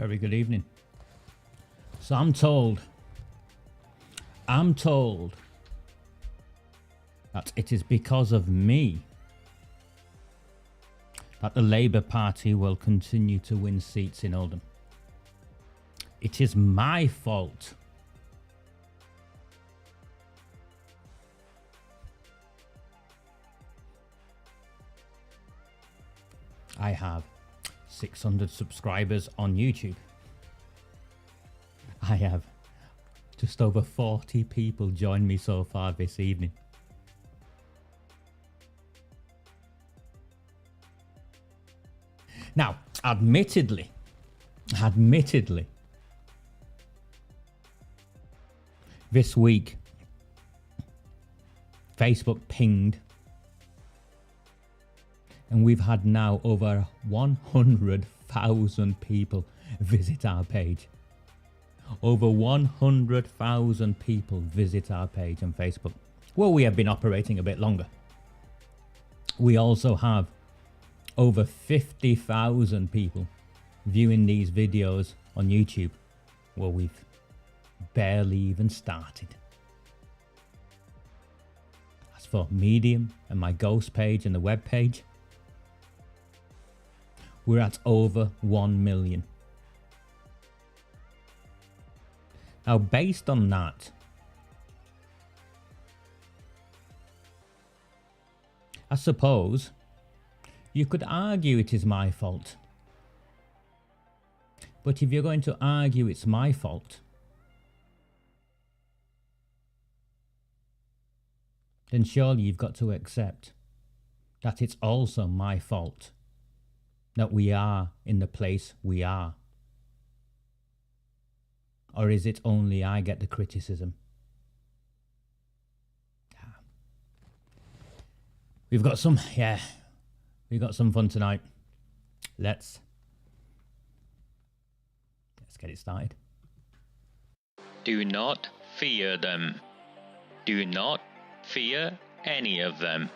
Very good evening. So I'm told that it is because of me that the Labour Party will continue to win seats in Oldham. It is my fault. I have 600 subscribers on YouTube. I have just over 40 people join me so far this evening. Now, admittedly, this week, Facebook pinged, and we've had now over 100,000 people visit our page. Over 100,000 people visit our page on Facebook. Well, we have been operating a bit longer. We also have over 50,000 people viewing these videos on YouTube. Well, we've barely even started. As for Medium and my Ghost page and the web page, we're at over 1 million. Now, based on that, I suppose you could argue it is my fault. But if you're going to argue it's my fault, then surely you've got to accept that it's also my fault that we are in the place we are. Or is it only I get the criticism? We've got some fun tonight. Let's get it started. Do not fear them. Do not fear any of them.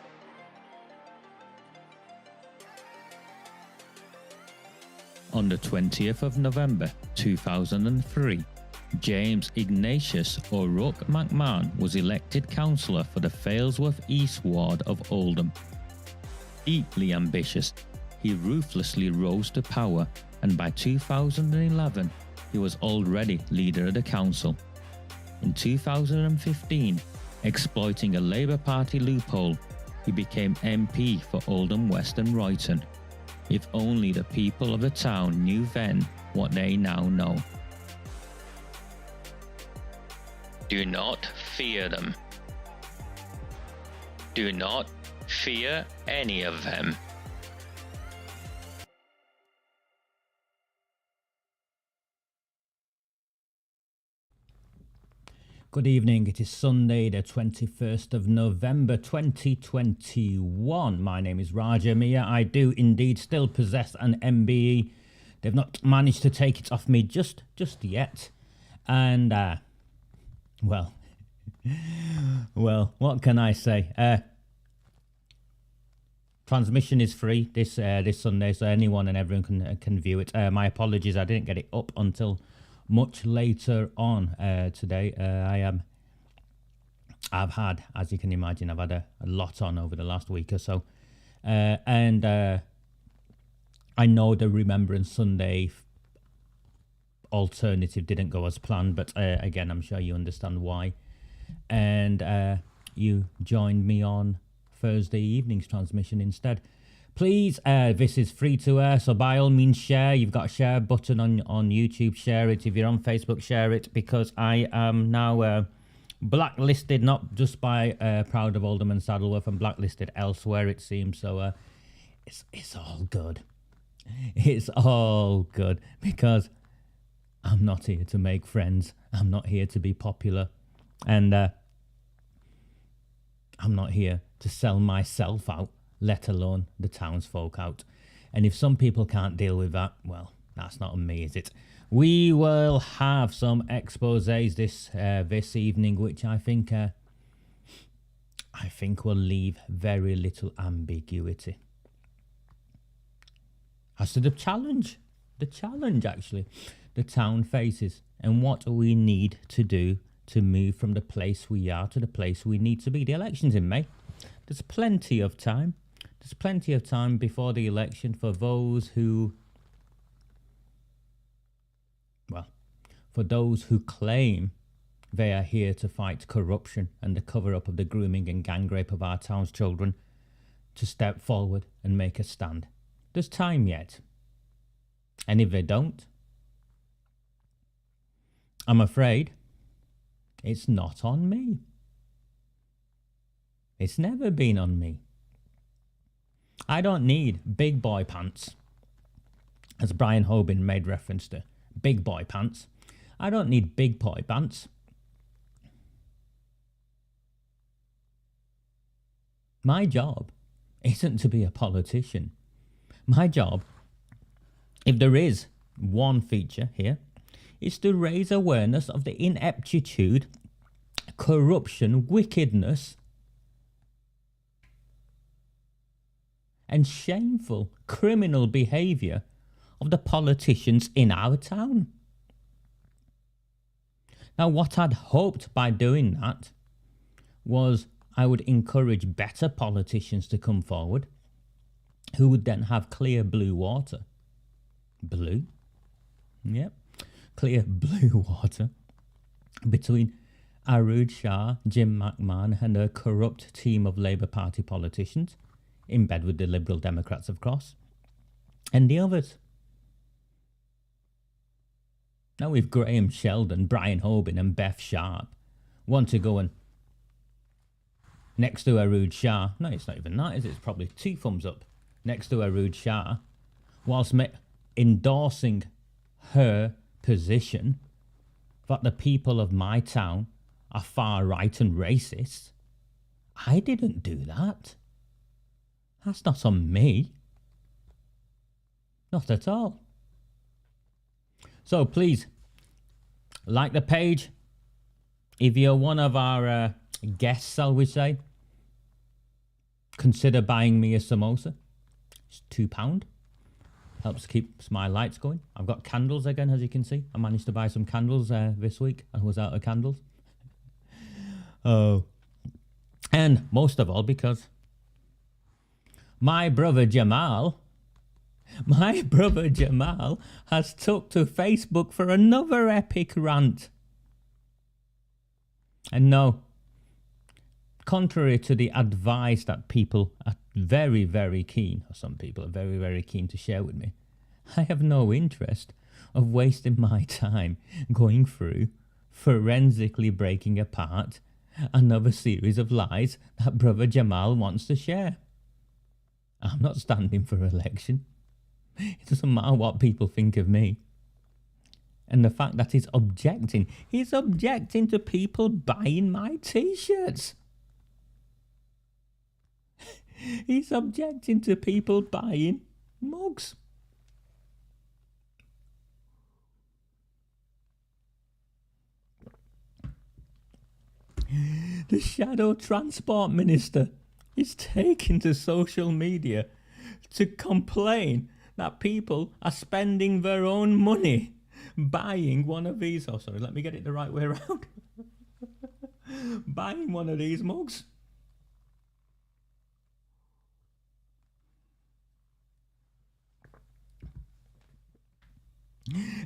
On the 20th of November 2003, James Ignatius O'Rourke McMahon was elected councillor for the Failsworth East Ward of Oldham. Deeply ambitious, he ruthlessly rose to power, and by 2011 he was already leader of the council. In 2015, exploiting a Labour Party loophole, he became MP for Oldham West and Royton. If only the people of the town knew then what they now know. Do not fear them. Do not fear any of them. Good evening. It is Sunday, the 21st of November 2021. My name is Raja Mia. I do indeed still possess an MBE. They've not managed to take it off me just yet. And well, what can I say? Transmission is free this Sunday, so anyone and everyone can view it. My apologies, I didn't get it up until much later on today. I've had, as you can imagine, I've had a lot on over the last week or so, and I know the Remembrance Sunday alternative didn't go as planned, but again, I'm sure you understand why. And you joined me on Thursday evening's transmission instead. Please, this is free to air, so by all means share. You've got a share button on YouTube. Share it. If you're on Facebook, share it, because I am now blacklisted, not just by Proud of Oldham and Saddleworth, and blacklisted elsewhere, it seems. So it's all good. It's all good, because I'm not here to make friends. I'm not here to be popular, and I'm not here to sell myself out, let alone the townsfolk out. And if some people can't deal with that, well, that's not on me, is it? We will have some exposés this evening, which I think will leave very little ambiguity as to the challenge the challenge actually the town faces and what we need to do to move from the place we are to the place we need to be. The election's in May. There's plenty of time. There's plenty of time before the election for those who, well, for those who claim they are here to fight corruption and the cover-up of the grooming and gang rape of our town's children, to step forward and make a stand. There's time yet. And if they don't, I'm afraid it's not on me. It's never been on me. I don't need big boy pants. As Brian Hoban made reference to, big boy pants. I don't need big boy pants. My job isn't to be a politician. My job, if there is one feature here, is to raise awareness of the ineptitude, corruption, wickedness, and shameful criminal behaviour of the politicians in our town. Now, what I'd hoped by doing that was I would encourage better politicians to come forward who would then have clear blue water. Blue? Yep. Clear blue water between AROOJ SHAH, JIM McMAHON and a corrupt team of Labour Party politicians, in bed with the Liberal Democrats, of course, and the others. Now if Graham Sheldon, Brian Hoban and Beth Sharp want to go and next to AROOJ SHAH, no, it's not even that, is it? It's probably 2 thumbs up next to AROOJ SHAH, whilst endorsing her position that the people of my town are far right and racist. I didn't do that. That's not on me. Not at all. So please, like the page. If you're one of our guests, shall we say, consider buying me a samosa. It's £2. Helps keep my lights going. I've got candles again, as you can see. I managed to buy some candles this week. I was out of candles. Oh. And most of all, because my brother Jamal has took to Facebook for another epic rant. And no, contrary to the advice that people are very, very keen, or some people are very, very keen to share with me, I have no interest of wasting my time going through, forensically breaking apart another series of lies that brother Jamal wants to share. I'm not standing for election. It doesn't matter what people think of me. And the fact that he's objecting to people buying my t-shirts. He's objecting to people buying mugs. The Shadow Transport Minister is taking to social media to complain that people are spending their own money buying one of these. Oh, sorry, let me get it the right way around. Buying one of these mugs.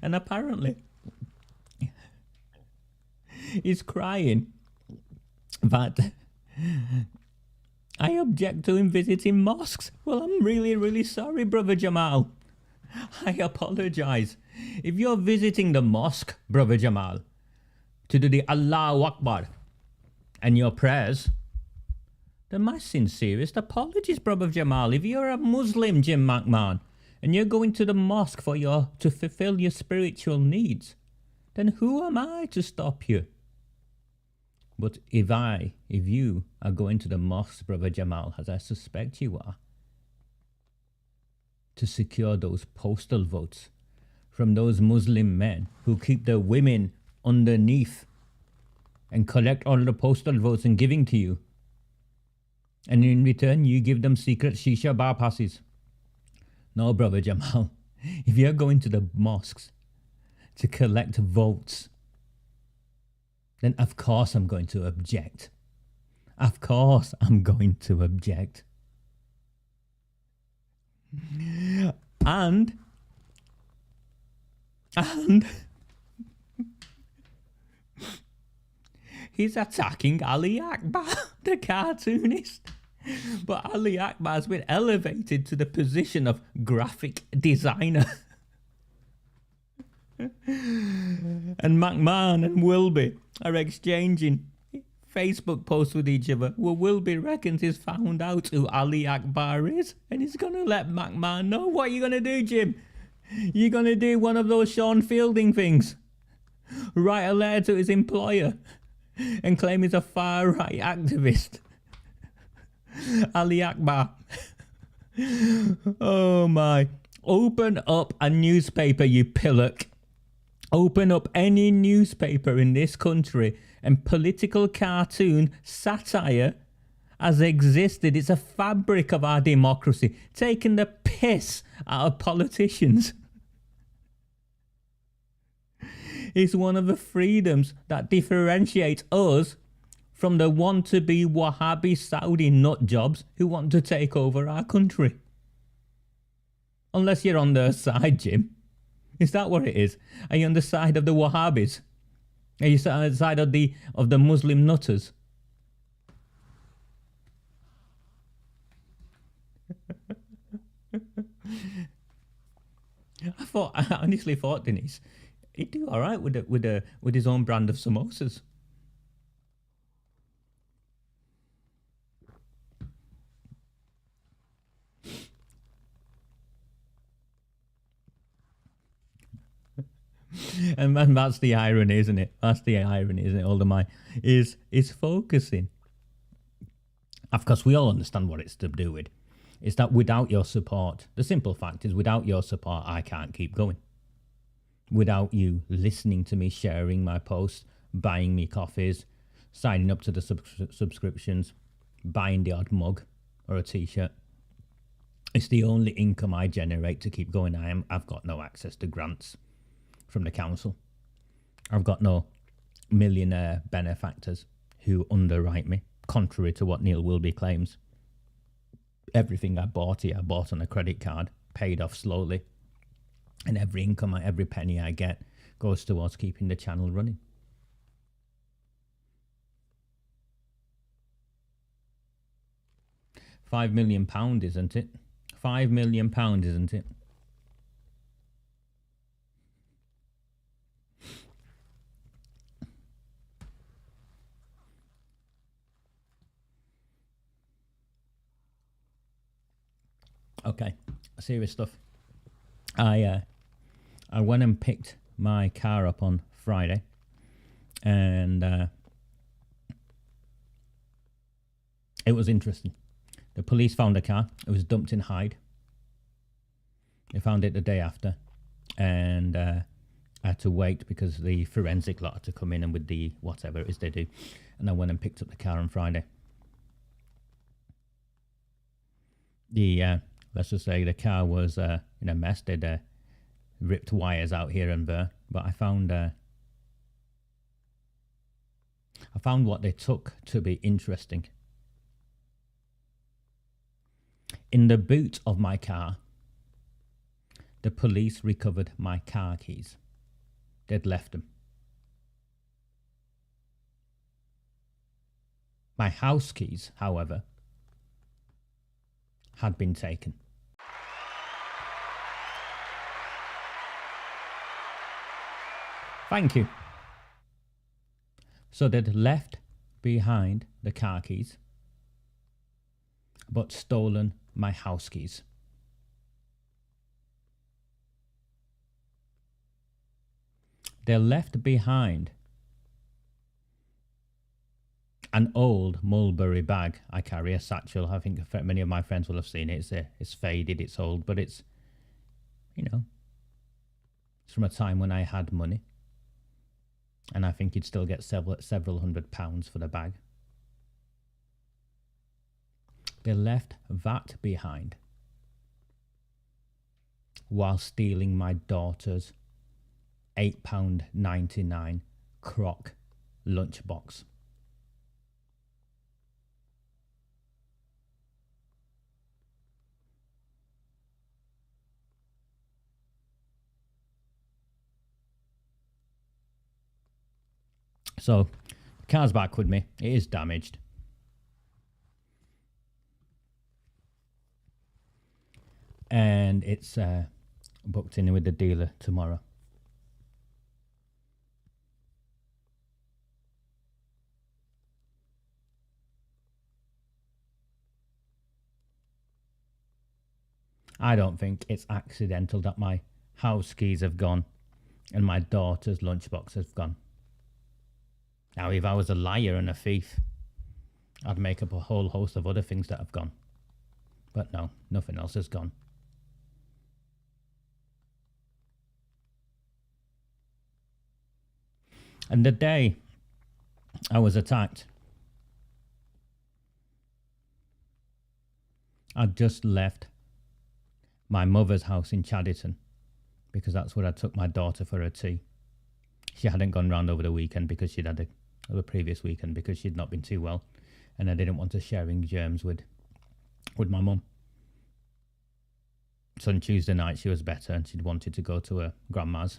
And apparently, he's crying that I object to him visiting mosques. Well, I'm really, really sorry, brother Jamal. I apologise. If you're visiting the mosque, brother Jamal, to do the Allahu Akbar and your prayers, then my sincerest apologies, brother Jamal. If you're a Muslim, Jim McMahon, and you're going to the mosque to fulfill your spiritual needs, then who am I to stop you? But if you are going to the mosque, brother Jamal, as I suspect you are, to secure those postal votes from those Muslim men who keep their women underneath and collect all the postal votes and giving to you, and in return you give them secret shisha bar passes. No, brother Jamal, If you're going to the mosques to collect votes, then of course I'm going to object. Of course I'm going to object. And he's attacking Ali Akbar, the cartoonist. But Ali Akbar's been elevated to the position of graphic designer. And McMahon and Wilby are exchanging Facebook posts with each other, where Wilby reckons he's found out who Ali Akbar is, and he's going to let McMahon know. What are you going to do, Jim? You're going to do one of those Sean Fielding things. Write a letter to his employer and claim he's a far-right activist. Ali Akbar. Oh my. Open up a newspaper, you pillock. Open up any newspaper in this country and political cartoon satire has existed. It's a fabric of our democracy, taking the piss out of politicians. It's one of the freedoms that differentiates us from the want-to-be Wahhabi Saudi nutjobs who want to take over our country. Unless you're on their side, Jim. Is that what it is? Are you on the side of the Wahhabis? Are you on the side of the Muslim nutters? I honestly thought, Denise, he'd do all right with his own brand of samosas. And man, that's the irony, isn't it? That's the irony, isn't it? Oldham is focusing. Of course, we all understand what it's to do with. It's that without your support, the simple fact is, without your support, I can't keep going. Without you listening to me, sharing my posts, buying me coffees, signing up to the subscriptions, buying the odd mug or a t-shirt. It's the only income I generate to keep going. I've got no access to grants from the council. I've got no millionaire benefactors who underwrite me, contrary to what Neil Wilby claims. Everything I bought here, I bought on a credit card, paid off slowly, and every income, every penny I get goes towards keeping the channel running. £5 million, isn't it? £5 million, isn't it? Okay, serious stuff. I went and picked my car up on Friday, and it was interesting. The police found a car. It was dumped in Hyde. They found it the day after, and I had to wait because the forensic lot had to come in and with the whatever it is they do, and I went and picked up the car on Friday. Let's just say the car was in a mess. They'd ripped wires out here and there. But I found what they took to be interesting. In the boot of my car, the police recovered my car keys. They'd left them. My house keys, however, had been taken. Thank you. So they'd left behind the car keys, but stolen my house keys. They left behind an old Mulberry bag I carry, a satchel. I think many of my friends will have seen it. It's faded, it's old, but it's, you know, it's from a time when I had money. And I think you'd still get several £100 for the bag. They left that behind. while stealing my daughter's £8.99 croc lunchbox. So, the car's back with me. It is damaged. And it's booked in with the dealer tomorrow. I don't think it's accidental that my house keys have gone and my daughter's lunchbox has gone. Now, if I was a liar and a thief, I'd make up a whole host of other things that have gone. But no, nothing else has gone. And the day I was attacked, I'd just left my mother's house in Chadderton because that's where I took my daughter for her tea. She hadn't gone round over the weekend because she'd had the previous weekend because she'd not been too well, and I didn't want her sharing germs with my mum. So on Tuesday night she was better and she'd wanted to go to her grandma's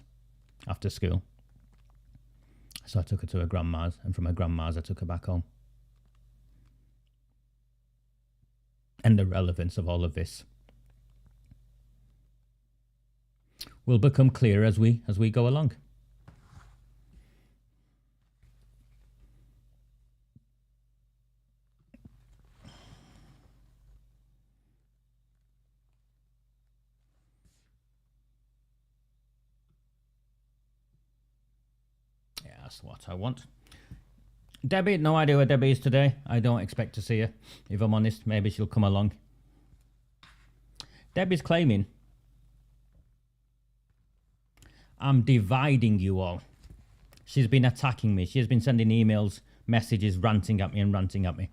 after school. So I took her to her grandma's, and from her grandma's I took her back home. And the relevance of all of this will become clear as we go along. Yeah, that's what I want. Debbie, no idea where Debbie is today. I don't expect to see her. If I'm honest, maybe she'll come along. Debbie's claiming I'm dividing you all. She's been attacking me. She has been sending emails, messages, ranting at me and ranting at me.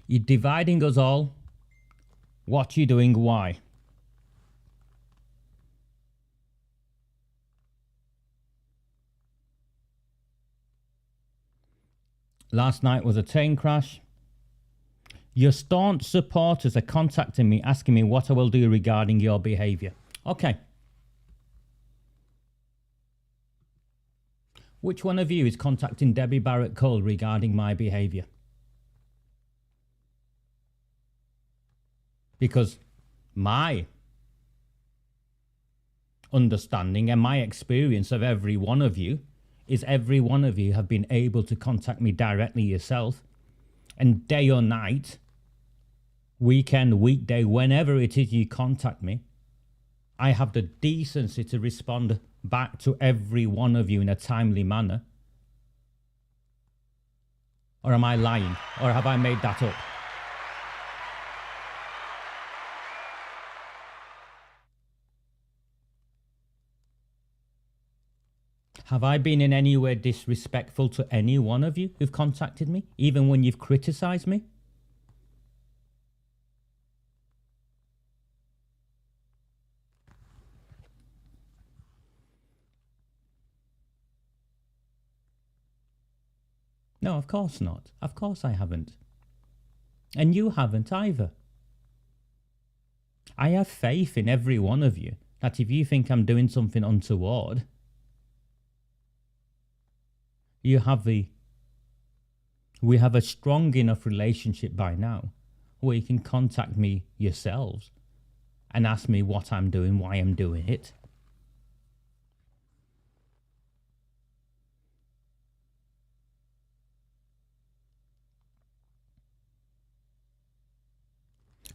You're dividing us all. What you doing? Why? Last night was a train crash. Your staunch supporters are contacting me, asking me what I will do regarding your behaviour. Okay. Which one of you is contacting Debbie Barrett-Cole regarding my behaviour? Because my understanding and my experience of every one of you is every one of you have been able to contact me directly yourself, and day or night, weekend, weekday, whenever it is you contact me, I have the decency to respond back to every one of you in a timely manner. Or am I lying? Or have I made that up? Have I been in any way disrespectful to any one of you who've contacted me, even when you've criticised me? No, of course not. Of course I haven't. And you haven't either. I have faith in every one of you that if you think I'm doing something untoward, we have a strong enough relationship by now where you can contact me yourselves and ask me what I'm doing, why I'm doing it.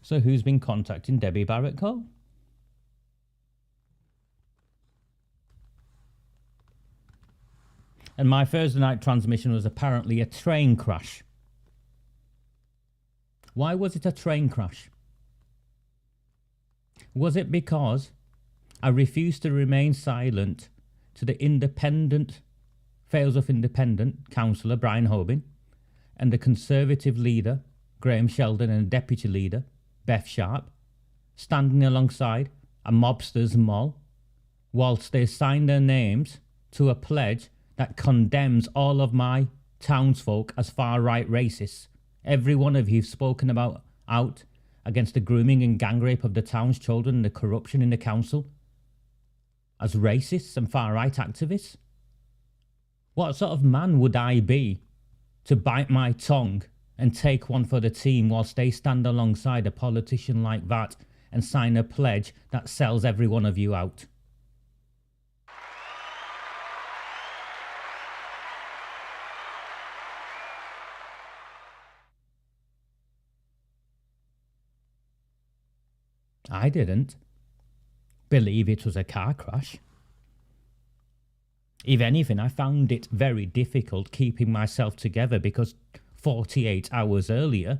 So who's been contacting Debbie Barrett-Cole? And my Thursday night transmission was apparently a train crash. Why was it a train crash? Was it because I refused to remain silent to the Fails of Independent councillor Brian Hoban and the Conservative leader Graham Sheldon and the Deputy leader Beth Sharp standing alongside a mobster's moll whilst they sign their names to a pledge that condemns all of my townsfolk as far-right racists. Every one of you have spoken about out against the grooming and gang rape of the town's children and the corruption in the council as racists and far-right activists. What sort of man would I be to bite my tongue and take one for the team whilst they stand alongside a politician like that and sign a pledge that sells every one of you out? I didn't believe it was a car crash. If anything, I found it very difficult keeping myself together because 48 hours earlier,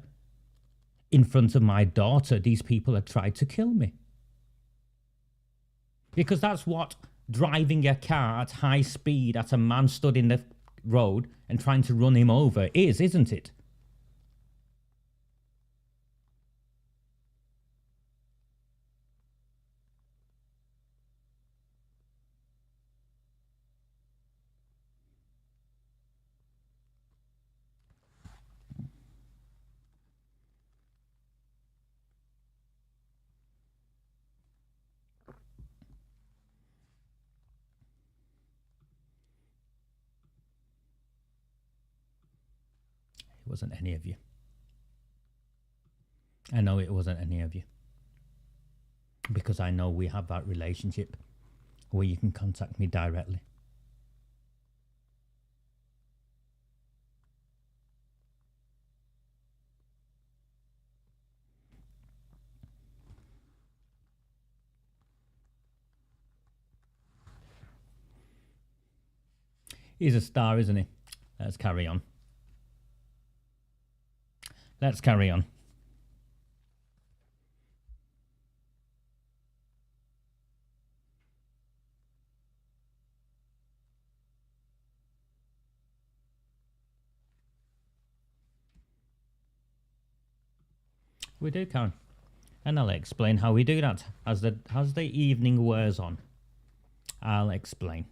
in front of my daughter, these people had tried to kill me. Because that's what driving a car at high speed at a man stood in the road and trying to run him over is, isn't it? It wasn't any of you. I know it wasn't any of you. Because I know we have that relationship where you can contact me directly. He's a star, isn't he? Let's carry on. Let's carry on. We do, Karen. And I'll explain how we do that as the evening wears on. I'll explain.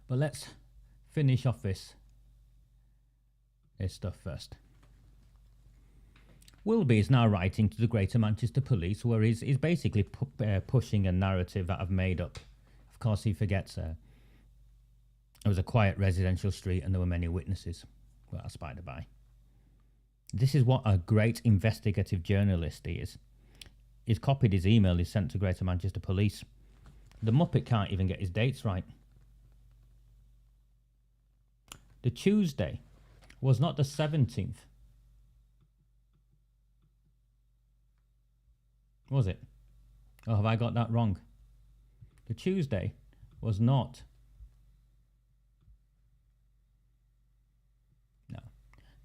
But let's finish off this stuff first. Wilby is now writing to the Greater Manchester Police, where he's basically pushing a narrative that I've made up. Of course, he forgets it was a quiet residential street and there were many witnesses. Well, that's by the by. This is what a great investigative journalist he is. He's copied his email he's sent to Greater Manchester Police. The Muppet can't even get his dates right. The Tuesday was not the 17th. Was it? Or have I got that wrong? The Tuesday was not. No.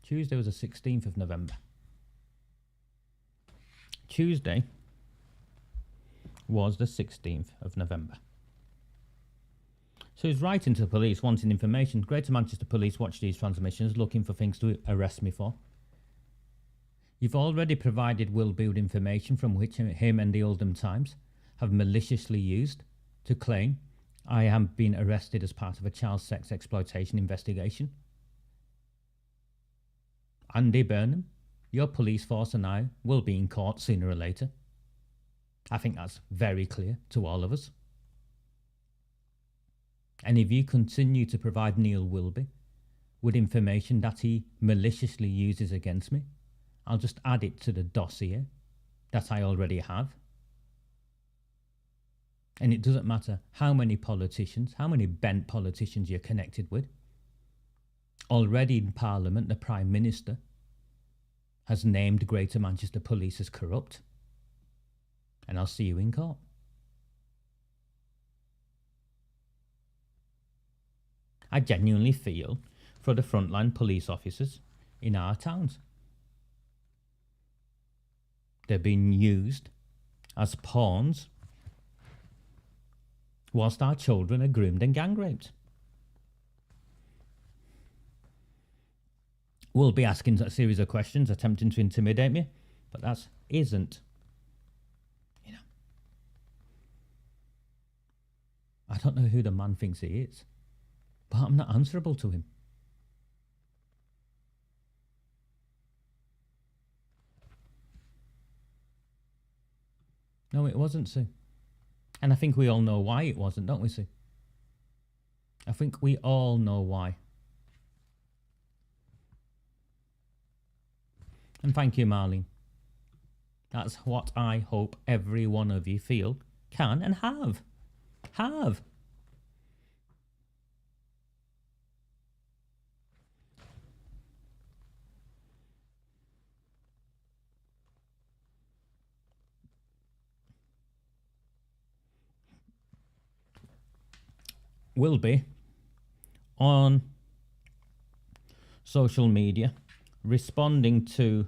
Tuesday was the 16th of November. Tuesday was the 16th of November. So he's writing to the police wanting information. Greater Manchester Police watch these transmissions looking for things to arrest me for. You've already provided will-build information from which him and the Oldham Times have maliciously used to claim I am being arrested as part of a child sex exploitation investigation. Andy Burnham, your police force and I will be in court sooner or later. I think that's very clear to all of us. And if you continue to provide Neil Wilby with information that he maliciously uses against me, I'll just add it to the dossier that I already have. And it doesn't matter how many politicians, how many bent politicians you're connected with. Already in Parliament, the Prime Minister has named Greater Manchester Police as corrupt. And I'll see you in court. I genuinely feel for the frontline police officers in our towns. They're being used as pawns whilst our children are groomed and gang raped. We'll be asking a series of questions attempting to intimidate me, but that isn't I don't know who the man thinks he is, but I'm not answerable to him. No, it wasn't, Sue. And I think we all know why it wasn't, don't we, Sue? I think we all know why. And thank you, Marlene. That's what I hope every one of you feel, can, and have. Have. Will be on social media responding to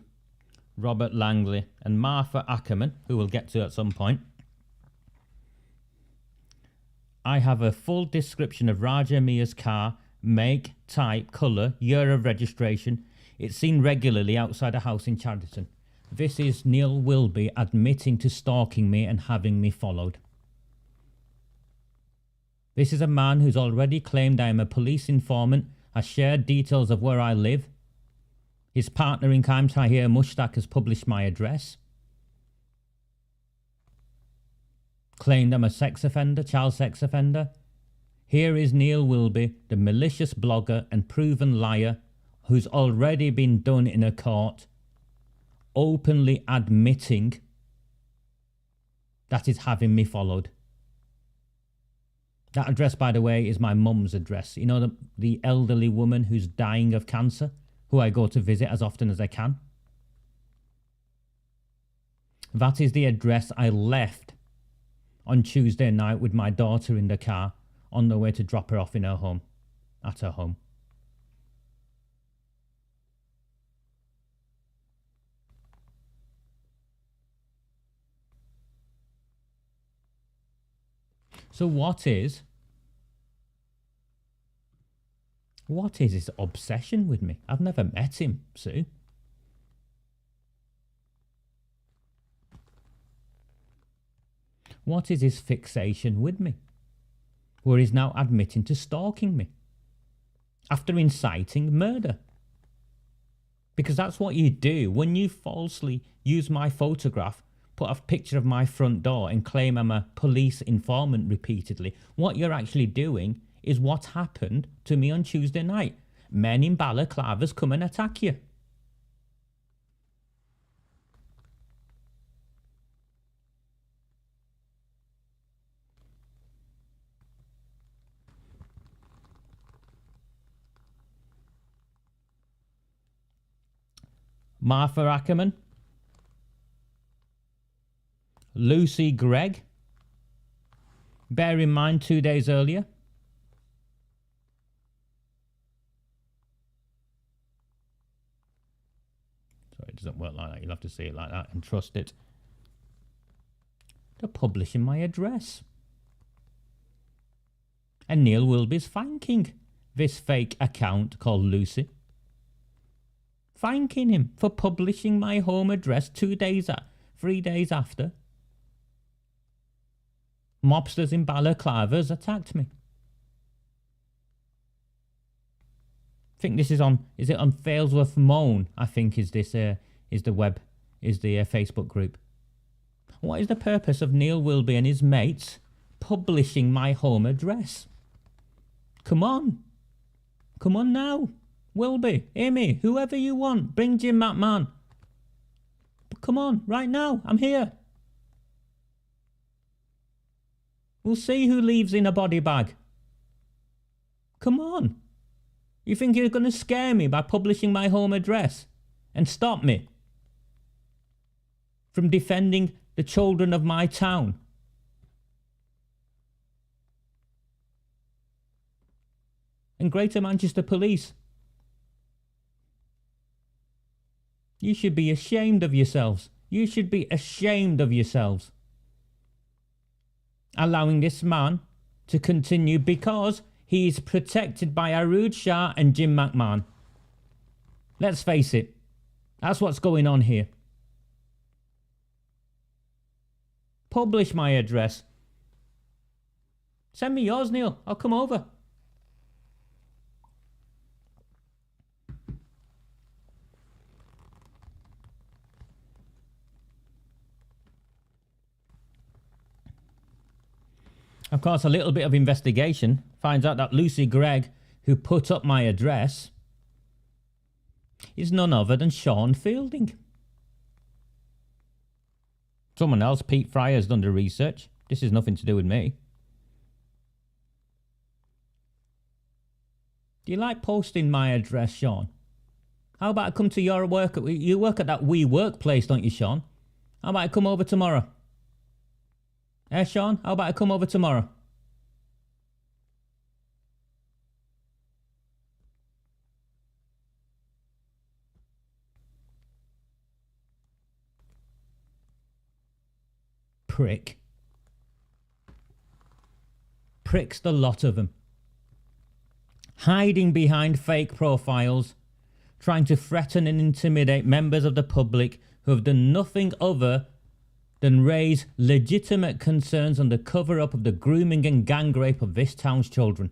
Robert Langley and Martha Ackerman, who we'll get to at some point. I have a full description of Raja Mia's car, make, type, colour, year of registration. It's seen regularly outside a house in Chadderton. This is Neil Wilby admitting to stalking me and having me followed. This is a man who's already claimed I am a police informant, has shared details of where I live. His partner in crime, Tahir Mushtaq, has published my address. Claimed I'm a sex offender, child sex offender. Here is Neil Wilby, the malicious blogger and proven liar, who's already been done in a court, openly admitting that he's having me followed. That address, by the way, is my mum's address. You know, the elderly woman who's dying of cancer, who I go to visit as often as I can. That is the address I left on Tuesday night with my daughter in the car on the way to drop her off in her home, at her home. So what is his obsession with me? I've never met him, Sue. What is his fixation with me? Where he's now admitting to stalking me after inciting murder. Because that's what you do when you falsely use my photograph, put a picture of my front door and claim I'm a police informant repeatedly. What you're actually doing is what happened to me on Tuesday night. Men in balaclavas come and attack you. Martha Ackerman, Lucy Gregg, bear in mind 2 days earlier, sorry, it doesn't work like that, you'll have to see it like that and trust it. They're publishing my address. And Neil Wilby's thanking this fake account called Lucy. Thanking him for publishing my home address 3 days after mobsters in balaclavas attacked me. I think this is on, is it on Failsworth Moan? I think is this, is the Facebook group. What is the purpose of Neil Wilby and his mates publishing my home address? Come on. Come on now. Wilby, Amy, whoever you want, bring JIM McMAHON. Come on, right now, I'm here. We'll see who leaves in a body bag. Come on. You think you're going to scare me by publishing my home address and stop me from defending the children of my town? And Greater Manchester Police, you should be ashamed of yourselves. You should be ashamed of yourselves. Allowing this man to continue because he is protected by AROOJ SHAH and JIM McMAHON. Let's face it. That's what's going on here. Publish my address. Send me yours, Neil. I'll come over. Of course, a little bit of investigation finds out that Lucy Gregg, who put up my address, is none other than Sean Fielding. Someone else, Pete Fry, has done the research. This is nothing to do with me. Do you like posting my address, Sean? How about I come to your work? You work at that WeWork place, don't you, Sean? How about I come over tomorrow? Sean, how about I come over tomorrow? Prick. Pricks, the lot of them. Hiding behind fake profiles, trying to threaten and intimidate members of the public who have done nothing other than raise legitimate concerns on the cover-up of the grooming and gang rape of this town's children.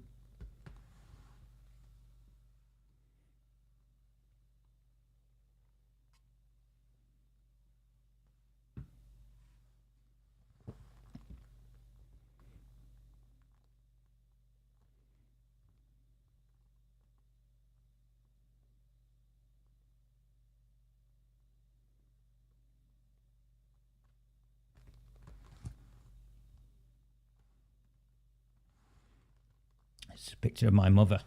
It's a picture of my mother.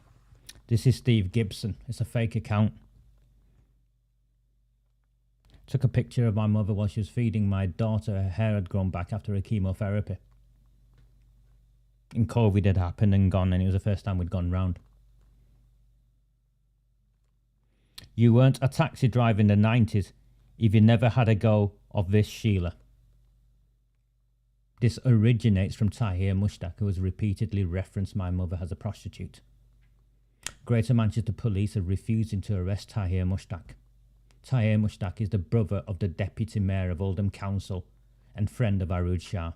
This is Steve Gibson. It's a fake account. Took a picture of my mother while she was feeding my daughter. Her hair had grown back after her chemotherapy. And COVID had happened and gone, and it was the first time we'd gone round. You weren't a taxi driver in the 90s if you never had a go of this, Sheila. This originates from Tahir Mushtaq, who has repeatedly referenced my mother as a prostitute. Greater Manchester Police are refusing to arrest Tahir Mushtaq. Tahir Mushtaq is the brother of the Deputy Mayor of Oldham Council and friend of AROOJ Shah.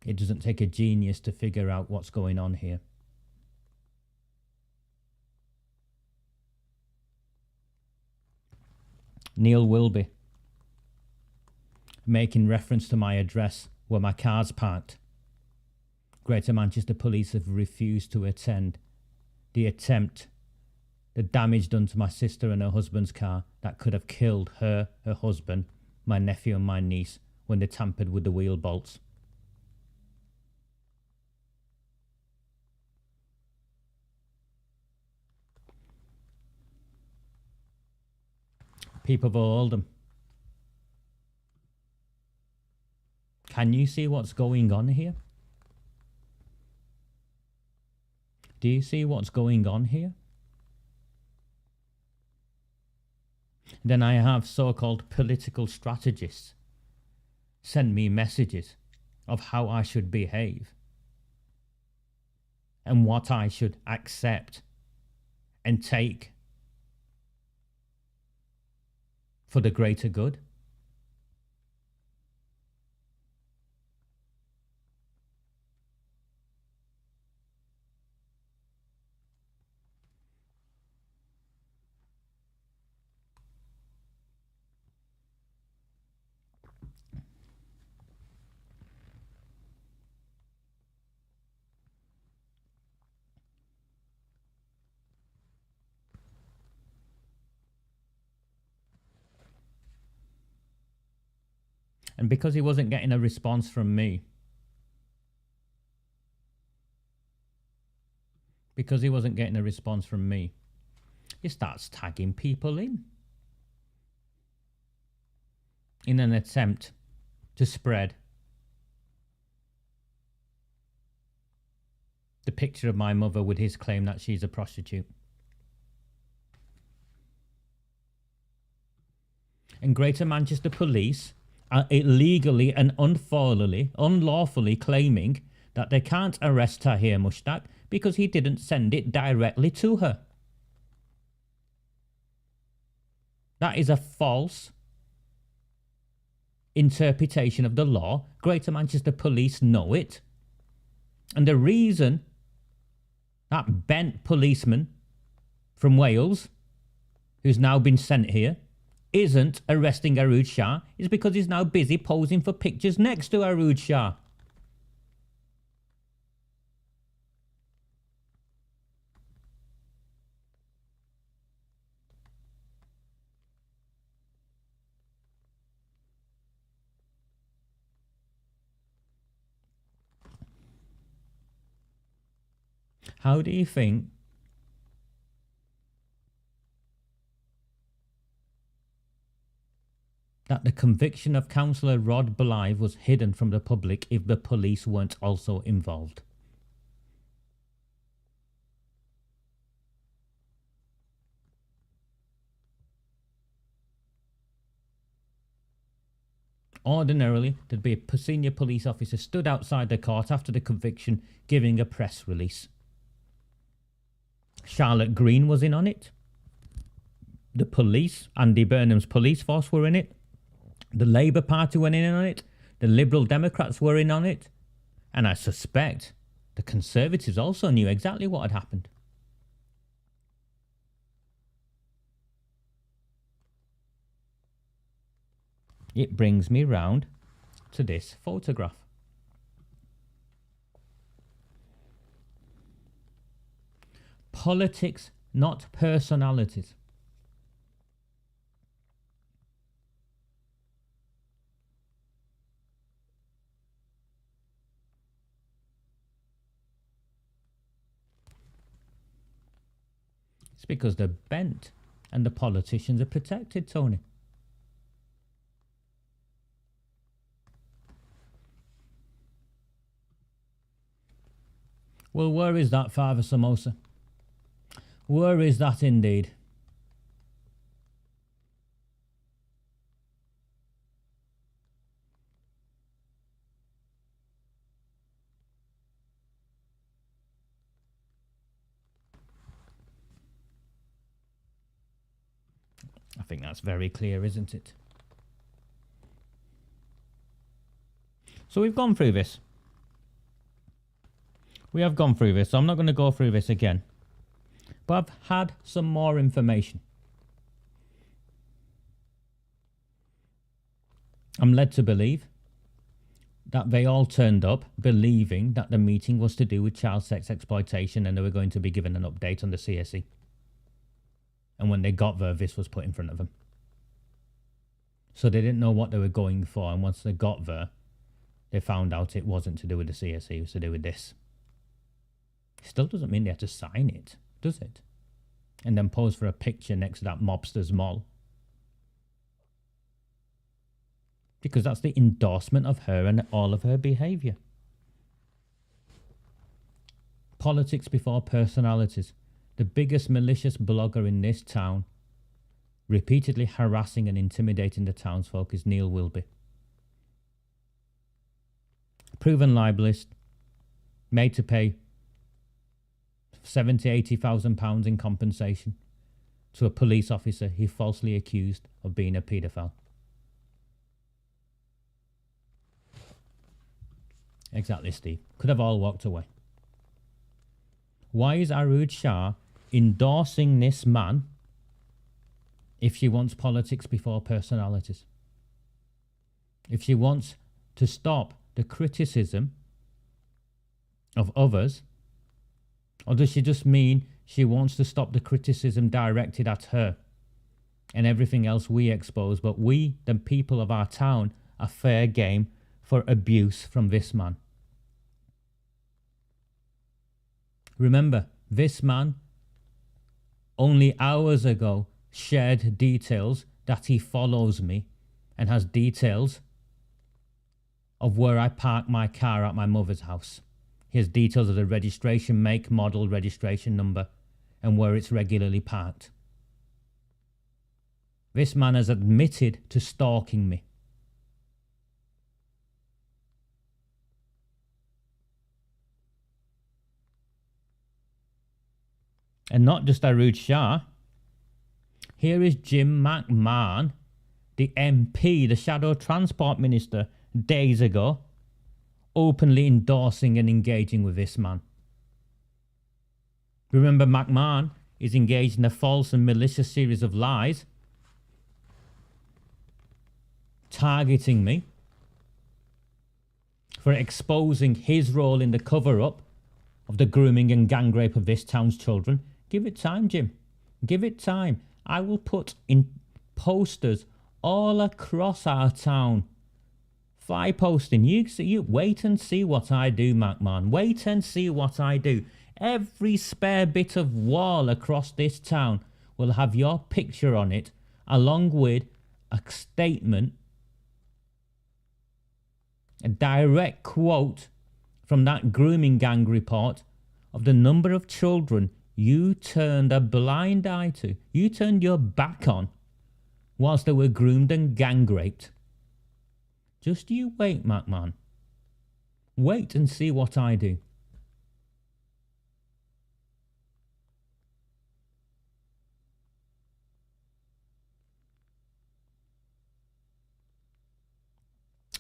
It doesn't take a genius to figure out what's going on here. Neil Wilby, making reference to my address where my car's parked. Greater Manchester Police have refused to attend the damage done to my sister and her husband's car that could have killed her husband, my nephew and my niece when they tampered with the wheel bolts. People of Oldham, can you see what's going on here? Do you see what's going on here? Then I have so-called political strategists send me messages of how I should behave and what I should accept and take for the greater good. And because he wasn't getting a response from me, he starts tagging people in an attempt to spread the picture of my mother with his claim that she's a prostitute. And Greater Manchester Police are illegally and unlawfully claiming that they can't arrest Tahir Mushtaq because he didn't send it directly to her. That is a false interpretation of the law Greater Manchester Police know it. And the reason that bent policeman from Wales, who's now been sent here, isn't arresting AROOJ Shah is because he's now busy posing for pictures next to AROOJ Shah. How do you think that the conviction of Councillor Rod Blythe was hidden from the public if the police weren't also involved? Ordinarily, there'd be a senior police officer stood outside the court after the conviction giving a press release. Charlotte Green was in on it. The police, Andy Burnham's police force were in it. The Labour Party went in on it. The Liberal Democrats were in on it. And I suspect the Conservatives also knew exactly what had happened. It brings me round to this photograph. Politics, not personalities. It's because they're bent and the politicians are protected, Tony. Well, where is that, Father Samosa? Where is that indeed? I think that's very clear, isn't it? So we've gone through this. We have gone through this, so I'm not going to go through this again. But I've had some more information. I'm led to believe that they all turned up believing that the meeting was to do with child sex exploitation and they were going to be given an update on the CSE. And when they got there, this was put in front of them. So they didn't know what they were going for, and once they got there, they found out it wasn't to do with the CSE, it was to do with this. Still doesn't mean they had to sign it, does it? And then pose for a picture next to that mobster's mall. Because that's the endorsement of her and all of her behaviour. Politics before personalities. The biggest malicious blogger in this town, repeatedly harassing and intimidating the townsfolk, is Neil Wilby. Proven libelist, made to pay 70,000 to £80,000 in compensation to a police officer he falsely accused of being a paedophile. Exactly, Steve. Could have all walked away. Why is AROOJ Shah endorsing this man if she wants politics before personalities? If she wants to stop the criticism of others, or does she just mean she wants to stop the criticism directed at her and everything else we expose, but we, the people of our town, are fair game for abuse from this man? Remember, this man only hours ago shared details that he follows me and has details of where I park my car at my mother's house. He has details of the registration, make, model, registration number, and where it's regularly parked. This man has admitted to stalking me. And not just AROOJ Shah. Here is JIM McMAHON, the MP, the Shadow Transport Minister, days ago, openly endorsing and engaging with this man. Remember, McMahon is engaged in a false and malicious series of lies, targeting me for exposing his role in the cover-up of the grooming and gang rape of this town's children. Give it time, Jim. Give it time. I will put in posters all across our town. Fly posting. You wait and see what I do, McMahon. Wait and see what I do. Every spare bit of wall across this town will have your picture on it, along with a statement, a direct quote from that grooming gang report of the number of children you turned a blind eye to. You turned your back on whilst they were groomed and gang raped. Just you wait, McMahon. Wait and see what I do.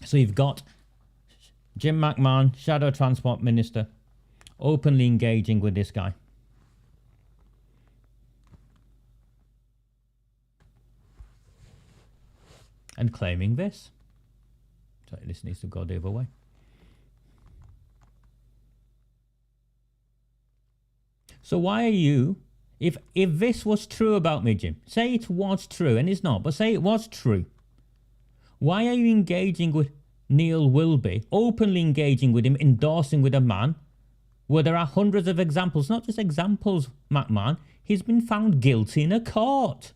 So you've got JIM McMAHON, Shadow Transport Minister, openly engaging with this guy. And claiming this. Sorry, this needs to go the other way. So why are you, if this was true about me, Jim, say it was true, and it's not, but say it was true, why are you engaging with Neil Wilby, openly engaging with him, endorsing with a man where there are hundreds of examples, not just examples, McMahon, he's been found guilty in a court.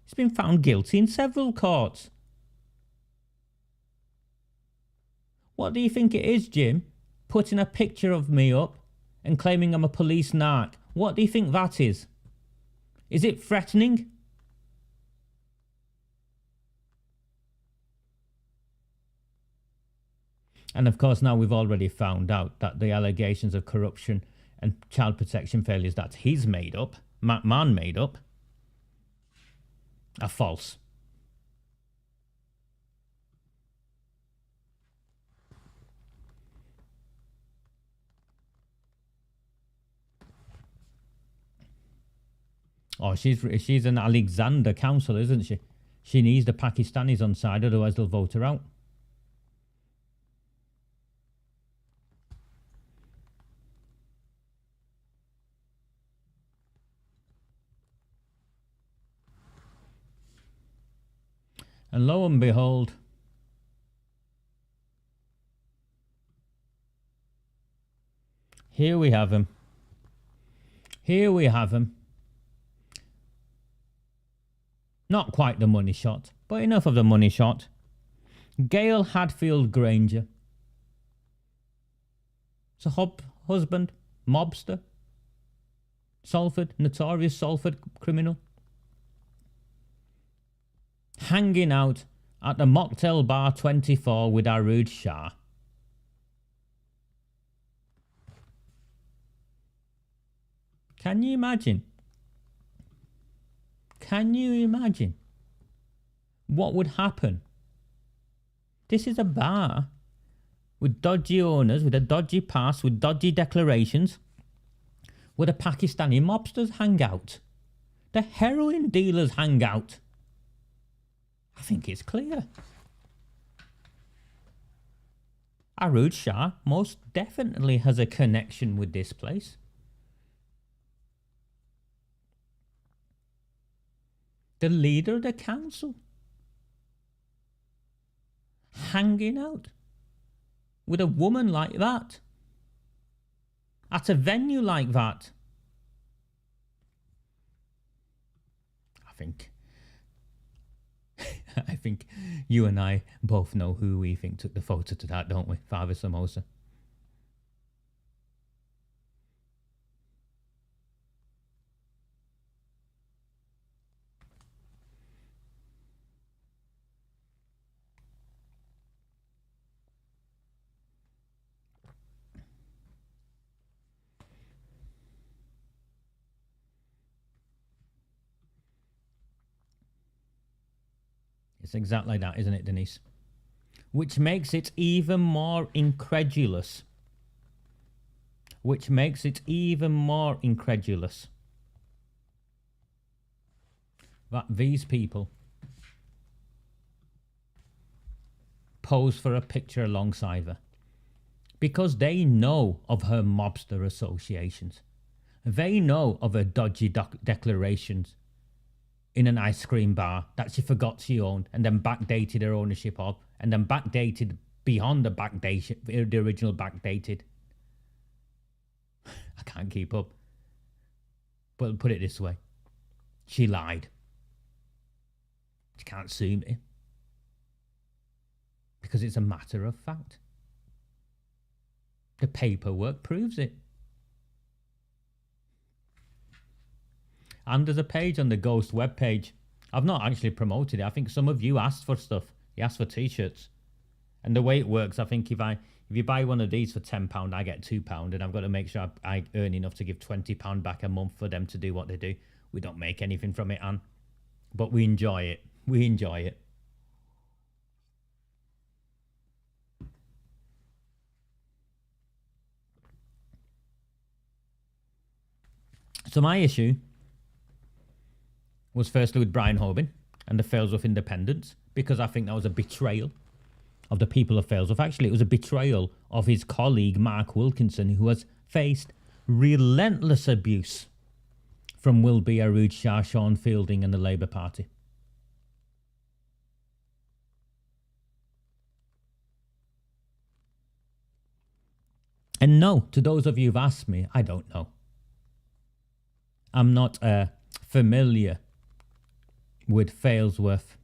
He's been found guilty in several courts. What do you think it is, Jim, putting a picture of me up and claiming I'm a police narc? What do you think that is? Is it threatening? And of course, now we've already found out that the allegations of corruption and child protection failures that he's made up, McMahon made up, are false. Oh, she's an Alexander councillor, isn't she? She needs the Pakistanis on side, otherwise they'll vote her out. And lo and behold, here we have him. Here we have him. Not quite the money shot, but enough of the money shot. Gail Hadfield Granger. It's a husband, mobster. Salford, notorious Salford criminal. Hanging out at the Mocktail Bar 24 with AROOJ SHAH. Can you imagine? Can you imagine what would happen? This is a bar with dodgy owners, with a dodgy past, with dodgy declarations, where the Pakistani mobsters hang out. The heroin dealers hang out. I think it's clear. AROOJ SHAH most definitely has a connection with this place. The leader of the council hanging out with a woman like that at a venue like that. I think you and I both know who we think took the photo to that, don't we? Father Samosa. It's exactly that, isn't it, Denise? which makes it even more incredulous. Which makes it even more incredulous that these people pose for a picture alongside her because they know of her mobster associations. They know of her dodgy declarations in an ice cream bar that she forgot she owned and then backdated her ownership of, and then backdated beyond the backdate, the original backdated. I can't keep up. But put it this way. She lied. You can't sue me. Because it's a matter of fact. The paperwork proves it. And there's a page on the Ghost webpage. I've not actually promoted it. I think some of you asked for stuff. You asked for t-shirts. And the way it works, I think if you buy one of these for £10, I get £2, and I've got to make sure I earn enough to give £20 back a month for them to do what they do. We don't make anything from it, Anne. But we enjoy it. We enjoy it. So my issue was firstly with Brian Hoban and the Failsworth Independence, because I think that was a betrayal of the people of Failsworth. Actually, it was a betrayal of his colleague Mark Wilkinson, who has faced relentless abuse from Wilby Arooj Shah, Sean Fielding and the Labour Party. And no, to those of you who've asked me, I don't know. I'm not familiar with Failsworth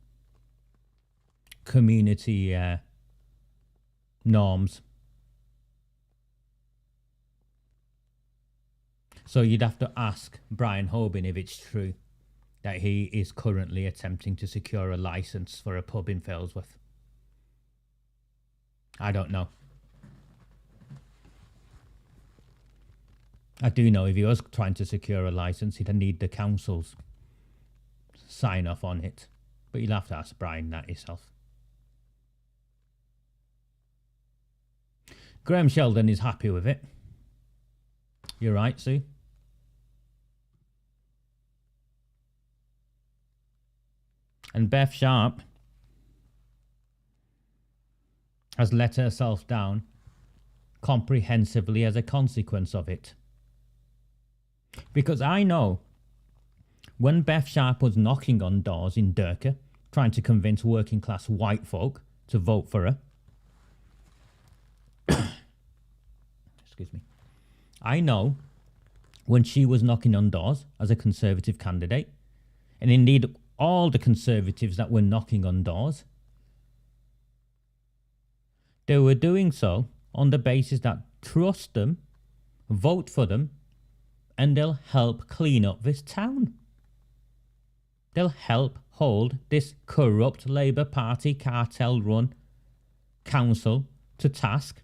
community norms. So you'd have to ask Brian Hoban if it's true that he is currently attempting to secure a license for a pub in Failsworth. I don't know. I do know if he was trying to secure a license, he'd need the council's sign off on it. But you'll have to ask Brian that yourself. Graham Sheldon is happy with it. You're right, Sue. And Beth Sharp has let herself down comprehensively as a consequence of it. Because I know when Beth Sharp was knocking on doors in Durka, trying to convince working class white folk to vote for her, excuse me, I know when she was knocking on doors as a Conservative candidate, and indeed all the Conservatives that were knocking on doors, they were doing so on the basis that trust them, vote for them, and they'll help clean up this town. They'll help hold this corrupt Labour Party cartel-run council to task.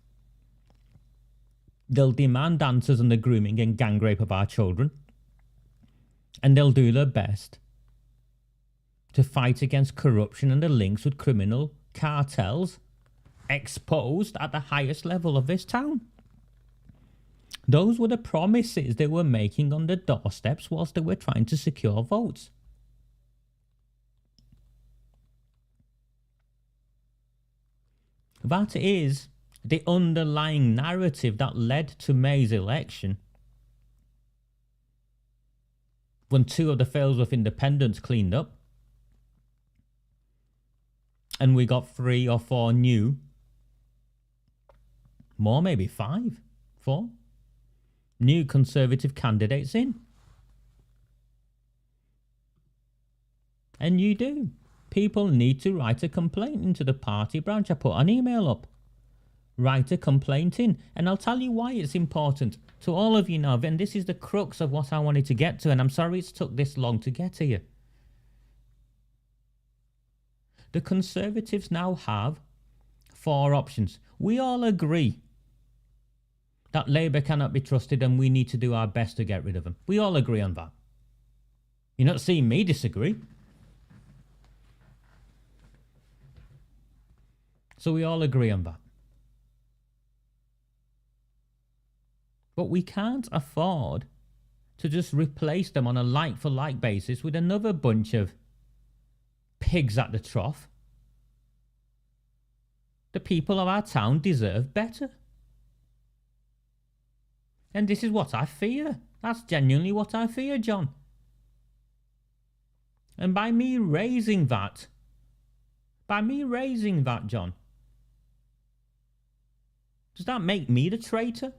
They'll demand answers on the grooming and gang rape of our children. And they'll do their best to fight against corruption and the links with criminal cartels exposed at the highest level of this town. Those were the promises they were making on the doorsteps whilst they were trying to secure votes. That is the underlying narrative that led to May's election, when two of the Failsworth independents cleaned up and we got 3 or 4 new, more maybe 5, 4 new Conservative candidates in. And you do. People need to write a complaint into the party branch. I put an email up. Write a complaint in. And I'll tell you why it's important to all of you now. And this is the crux of what I wanted to get to. And I'm sorry it's took this long to get here. The Conservatives now have 4 options. We all agree that Labour cannot be trusted and we need to do our best to get rid of them. We all agree on that. You're not seeing me disagree. So we all agree on that. But we can't afford to just replace them on a like-for-like basis with another bunch of pigs at the trough. The people of our town deserve better. And this is what I fear. That's genuinely what I fear, John. And by me raising that, John, does that make me the traitor?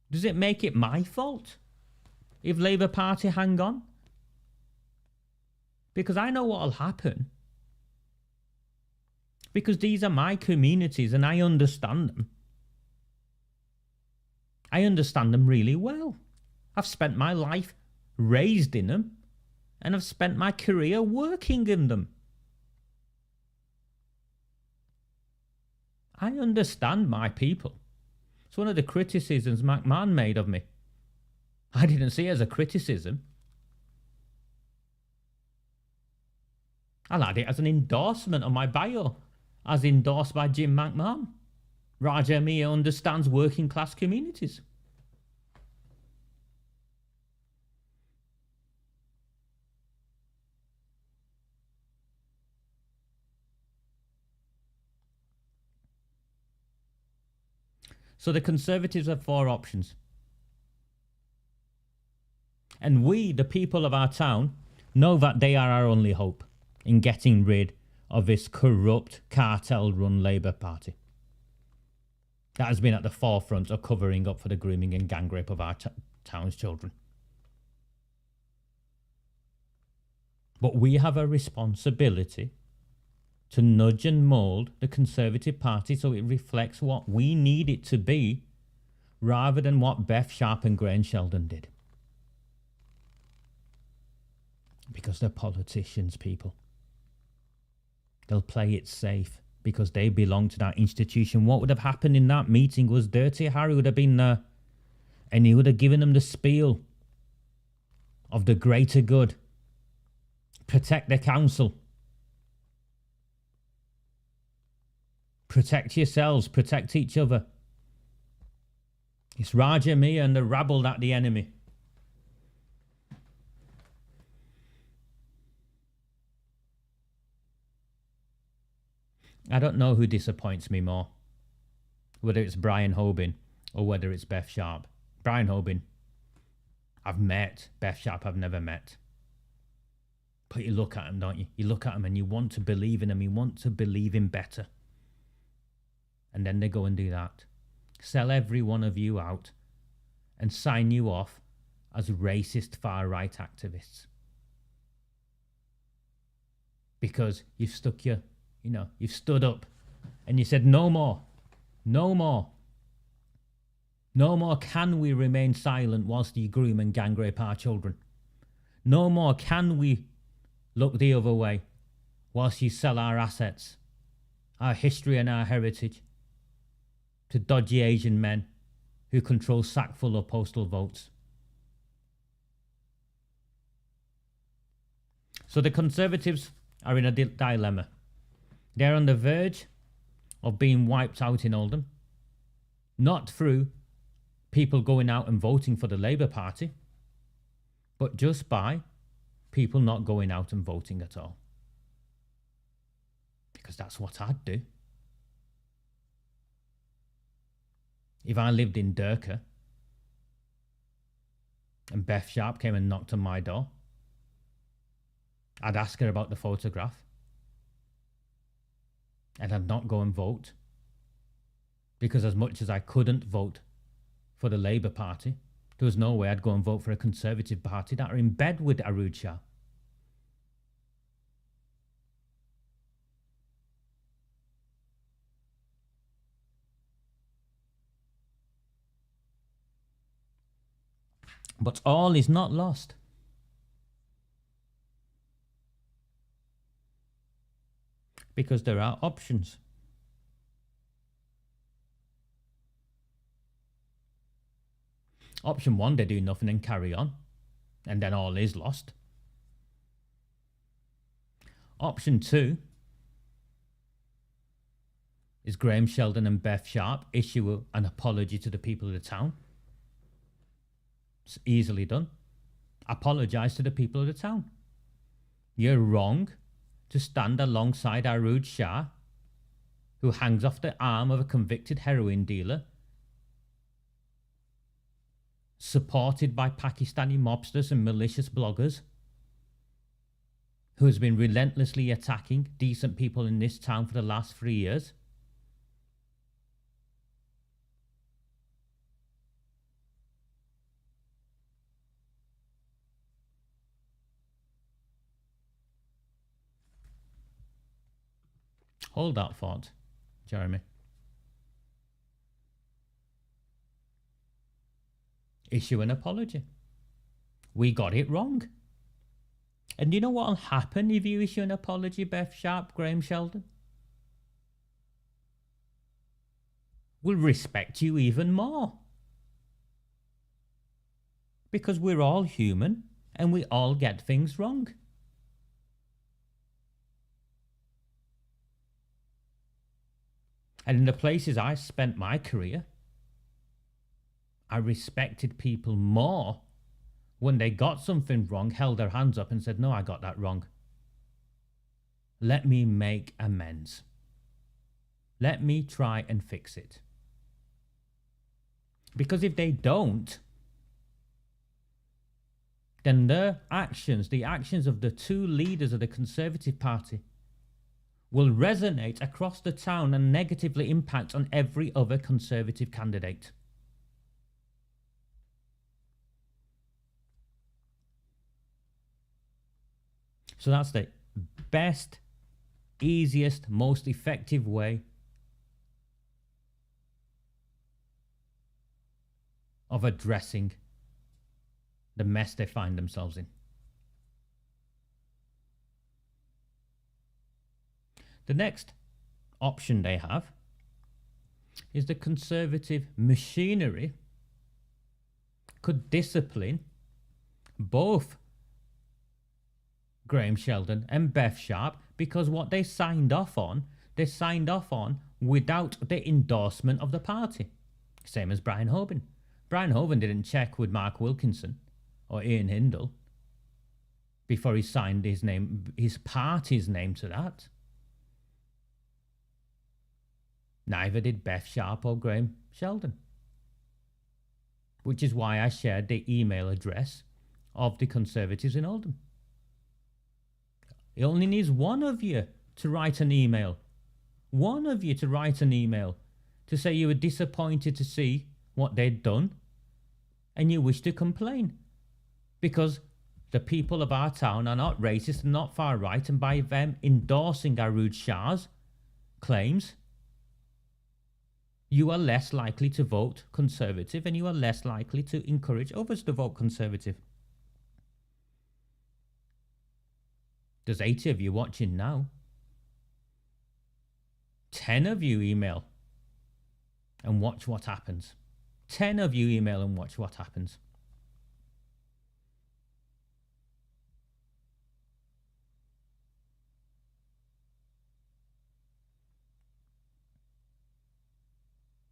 Does it make it my fault if Labour Party hang on? Because I know what'll happen. Because these are my communities and I understand them. I understand them really well. I've spent my life raised in them and I've spent my career working in them. I understand my people. It's one of the criticisms McMahon made of me. I didn't see it as a criticism. I had it as an endorsement on my bio, as endorsed by JIM McMAHON. Raja Miah understands working class communities. So the Conservatives have 4 options. And we, the people of our town, know that they are our only hope in getting rid of this corrupt, cartel-run Labour Party that has been at the forefront of covering up for the grooming and gang rape of our town's children. But we have a responsibility to nudge and mould the Conservative Party so it reflects what we need it to be, rather than what Beth Sharp and Graham Sheldon did. Because they're politicians, people. They'll play it safe because they belong to that institution. What would have happened in that meeting was Dirty Harry would have been there and he would have given them the spiel of the greater good. Protect the council. Protect yourselves, protect each other. It's Raja Miah and the rabble that the enemy. I don't know who disappoints me more, whether it's Brian Hoban or whether it's Beth Sharp. Brian Hoban, I've met. Beth Sharp, I've never met. But you look at him, don't you? You look at him and you want to believe in him. You want to believe him better. And then they go and do that. Sell every one of you out and sign you off as racist far-right activists. Because you've stuck your, you've stood up and you said, no more, no more. No more can we remain silent whilst you groom and gang rape our children. No more can we look the other way whilst you sell our assets, our history and our heritage to dodgy Asian men who control sackful of postal votes. So the Conservatives are in a dilemma. They're on the verge of being wiped out in Oldham, not through people going out and voting for the Labour Party, but just by people not going out and voting at all. Because that's what I'd do. If I lived in Durka and Beth Sharp came and knocked on my door, I'd ask her about the photograph and I'd not go and vote, because as much as I couldn't vote for the Labour Party, there was no way I'd go and vote for a Conservative Party that are in bed with AROOJ SHAH. But all is not lost. Because there are options. Option 1, they do nothing and carry on, and then all is lost. Option 2 is Graham Sheldon and Beth Sharp issue an apology to the people of the town. It's easily done. Apologise to the people of the town. You're wrong to stand alongside AROOJ Shah, who hangs off the arm of a convicted heroin dealer, supported by Pakistani mobsters and malicious bloggers, who has been relentlessly attacking decent people in this town for the last 3 years. Hold that thought, Jeremy. Issue an apology. We got it wrong. And you know what will happen if you issue an apology, Beth Sharp, Graham Sheldon? We'll respect you even more. Because we're all human and we all get things wrong. And in the places I spent my career, I respected people more when they got something wrong, held their hands up and said, no, I got that wrong. Let me make amends. Let me try and fix it. Because if they don't, then their actions, the actions of the two leaders of the Conservative Party, will resonate across the town and negatively impact on every other Conservative candidate. So that's the best, easiest, most effective way of addressing the mess they find themselves in. The next option they have is the Conservative machinery could discipline both Graham Sheldon and Beth Sharp because what they signed off on without the endorsement of the party. Same as Brian Hoban. Brian Hoban didn't check with Mark Wilkinson or Ian Hindle before he signed his party's name to that. Neither did Beth Sharp or Graham Sheldon. Which is why I shared the email address of the Conservatives in Oldham. It only needs one of you to write an email. One of you to write an email to say you were disappointed to see what they'd done and you wish to complain. Because the people of our town are not racist and not far right, and by them endorsing AROOJ Shah's claims, you are less likely to vote Conservative and you are less likely to encourage others to vote Conservative. There's 80 of you watching now. 10 of you email and watch what happens. 10 of you email and watch what happens.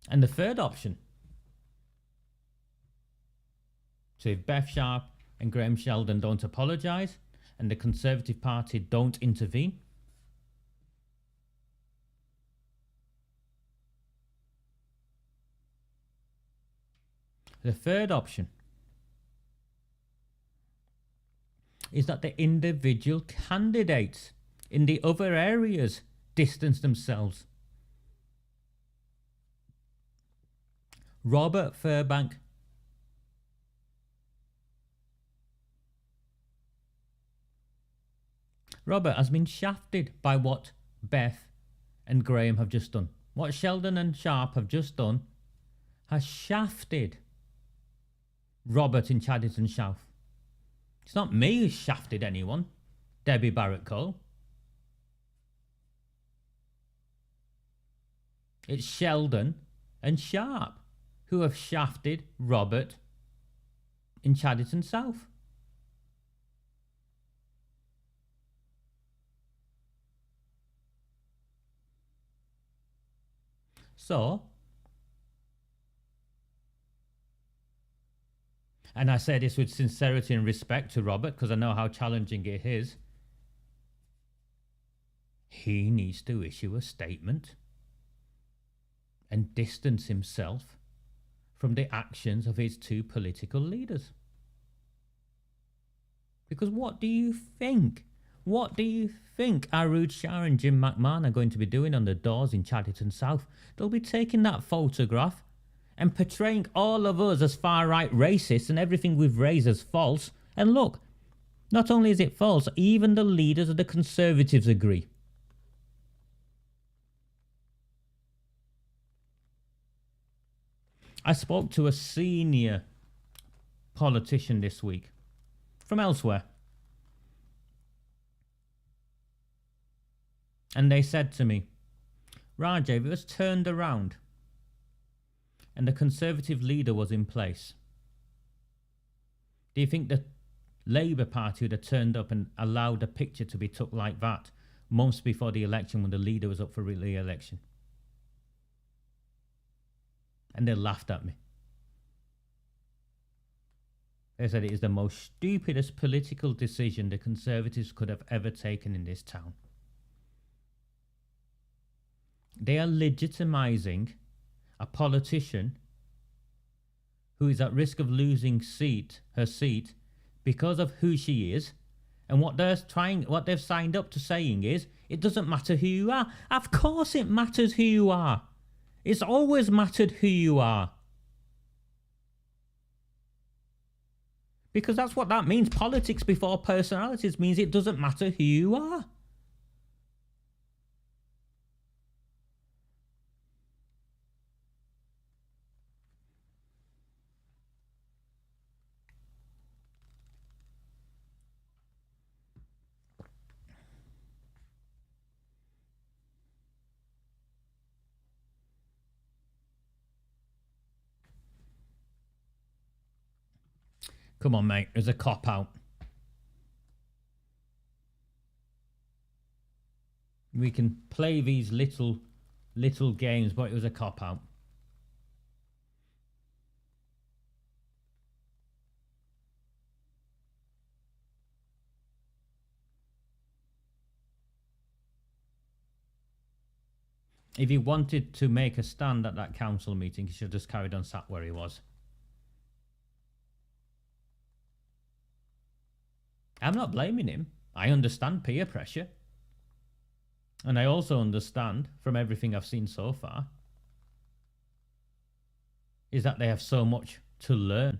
And the third option, so if Beth Sharp and Graham Sheldon don't apologise and the Conservative Party don't intervene, the third option is that the individual candidates in the other areas distance themselves. Robert Furbank, Robert has been shafted by what Beth and Graham have just done. What Sheldon and Sharp have just done has shafted Robert in Chadderton South. It's not me who's shafted anyone, Debbie Barrett-Cole. It's Sheldon and Sharp who have shafted Robert in Chadderton South. So, and I say this with sincerity and respect to Robert because I know how challenging it is. He needs to issue a statement and distance himself from the actions of his two political leaders. Because what do you think? What do you think AROOJ SHAH and JIM McMAHON are going to be doing on the doors in Chadderton South? They'll be taking that photograph and portraying all of us as far-right racists and everything we've raised as false. And look, not only is it false, even the leaders of the Conservatives agree. I spoke to a senior politician this week from elsewhere. And they said to me, Raj, if it was turned around and the Conservative leader was in place, do you think the Labour Party would have turned up and allowed a picture to be took like that months before the election when the leader was up for re-election? And they laughed at me. They said it is the most stupidest political decision the Conservatives could have ever taken in this town. They are legitimising a politician who is at risk of losing her seat because of who she is, and what they've signed up to saying is it doesn't matter who you are. Of course it matters who you are. It's always mattered who you are. Because that's what that means. Politics before personalities means it doesn't matter who you are. Come on, mate. There's a cop-out. We can play these little games, but it was a cop-out. If he wanted to make a stand at that council meeting, he should have just carried on sat where he was. I'm not blaming him. I understand peer pressure. And I also understand, from everything I've seen so far, is that they have so much to learn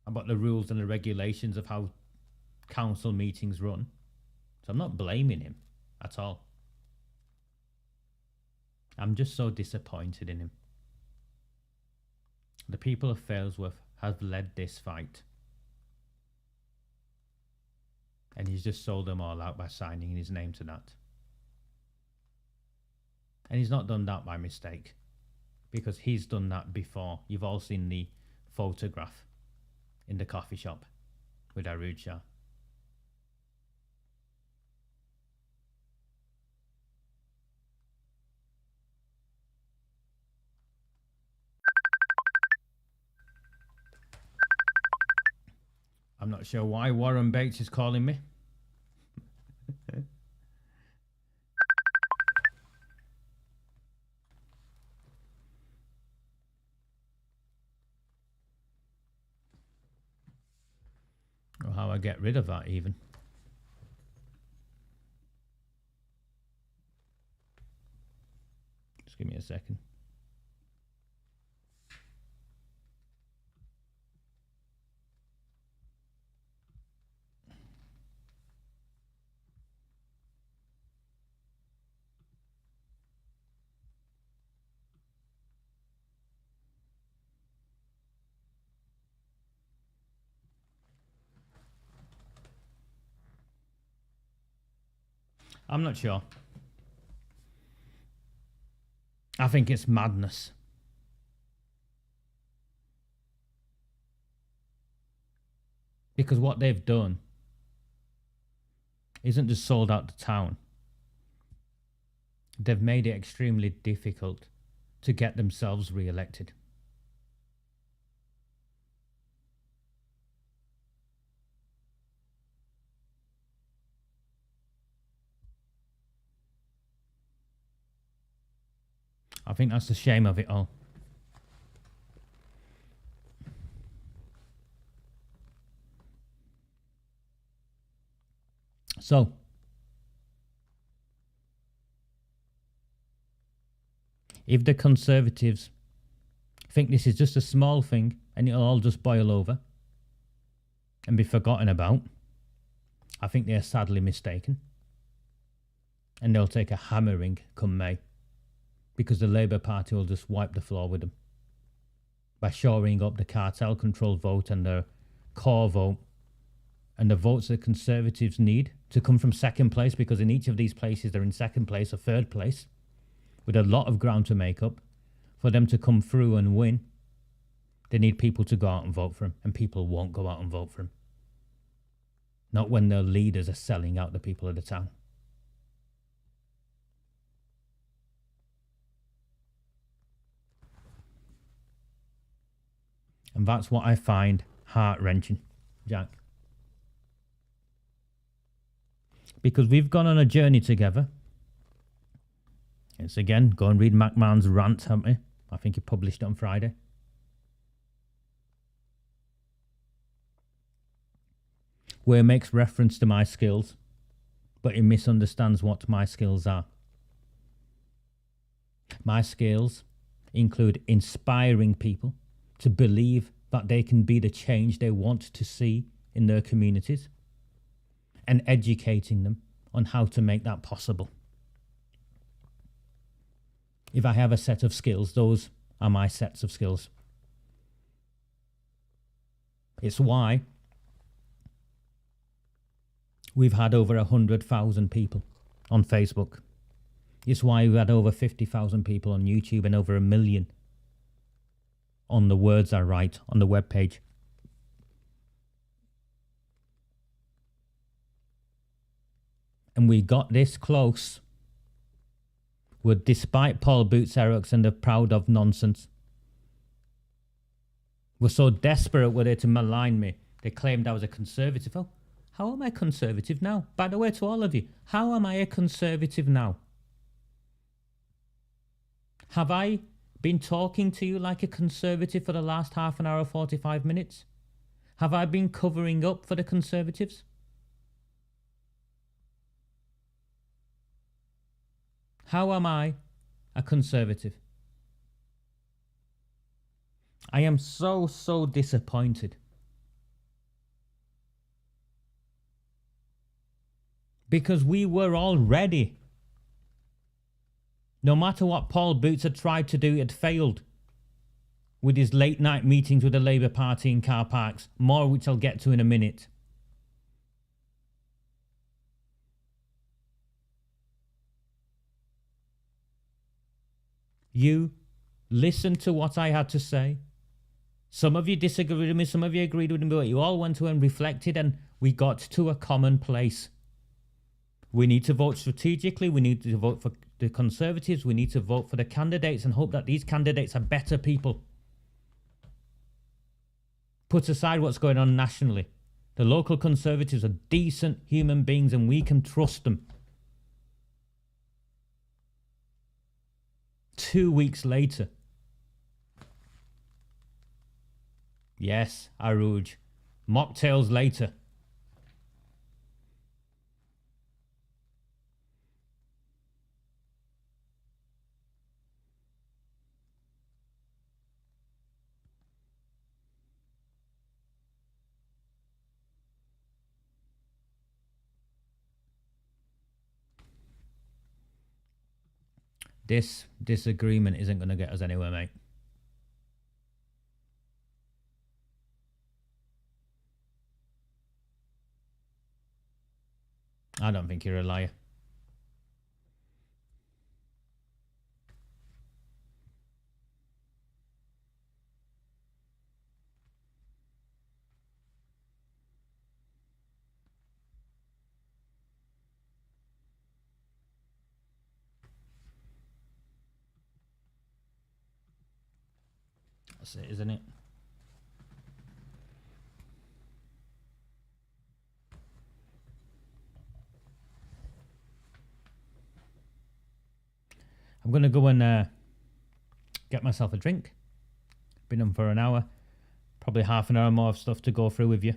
about the rules and the regulations of how council meetings run. So I'm not blaming him at all. I'm just so disappointed in him. The people of Failsworth have led this fight. And he's just sold them all out by signing his name to that. And he's not done that by mistake. Because he's done that before. You've all seen the photograph in the coffee shop with AROOJ SHAH. I'm not sure why Warren Bates is calling me. Or how I get rid of that even. Just give me a second. I'm not sure. I think it's madness. Because what they've done isn't just sold out the town. they've made it extremely difficult to get themselves re-elected. I think that's the shame of it all. So, if the Conservatives think this is just a small thing and it'll all just boil over and be forgotten about, I think they're sadly mistaken. And they'll take a hammering come May, because the Labour Party will just wipe the floor with them by shoring up the cartel control vote and the core vote and the votes that Conservatives need to come from second place, because in each of these places they're in second place or third place with a lot of ground to make up. For them to come through and win, they need people to go out and vote for them, and people won't go out and vote for them. Not when their leaders are selling out the people of the town. And that's what I find heart-wrenching, Jack. Because we've gone on a journey together. It's again, go and read McMahon's rant, haven't we? I think he published it on Friday. Where he makes reference to my skills, but he misunderstands what my skills are. My skills include inspiring people to believe that they can be the change they want to see in their communities, and educating them on how to make that possible. If I have a set of skills, those are my sets of skills. It's why we've had over 100,000 people on Facebook. It's why we've had over 50,000 people on YouTube and over 1 million on the Words I Write on the webpage. And we got this close. Were despite Paul Boots Ericks and the proud of nonsense. Were so desperate were they to malign me. They claimed I was a conservative. Oh, how am I conservative now? By the way, to all of you, how am I a conservative now? Have I been talking to you like a conservative for the last half an hour, 45 minutes? Have I been covering up for the Conservatives? How am I a conservative? I am so disappointed. Because we were all ready. No matter what Paul Boots had tried to do, it had failed. With his late night meetings with the Labour Party in car parks, more which I'll get to in a minute. You listened to what I had to say. Some of you disagreed with me, some of you agreed with me, but you all went to and reflected, and we got to a common place. We need to vote strategically. We need to vote for the Conservatives. We need to vote for the candidates and hope that these candidates are better people. Put aside what's going on nationally. The local Conservatives are decent human beings and we can trust them. 2 weeks later. Yes, Arooj. Mocktails later. This disagreement isn't going to get us anywhere, mate. I don't think you're a liar. That's it, isn't it? I'm going to go and get myself a drink. Been on for an hour. Probably half an hour more of stuff to go through with you.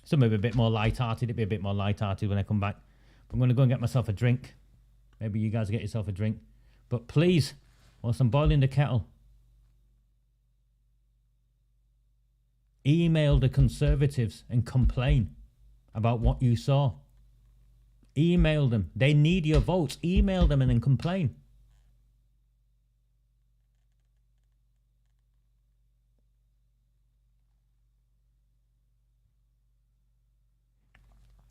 Some maybe a bit more light-hearted. It'll be a bit more light-hearted when I come back. I'm going to go and get myself a drink. Maybe you guys get yourself a drink. But please, whilst I'm boiling the kettle, email the Conservatives and complain about what you saw. Email them. They need your votes. Email them and then complain.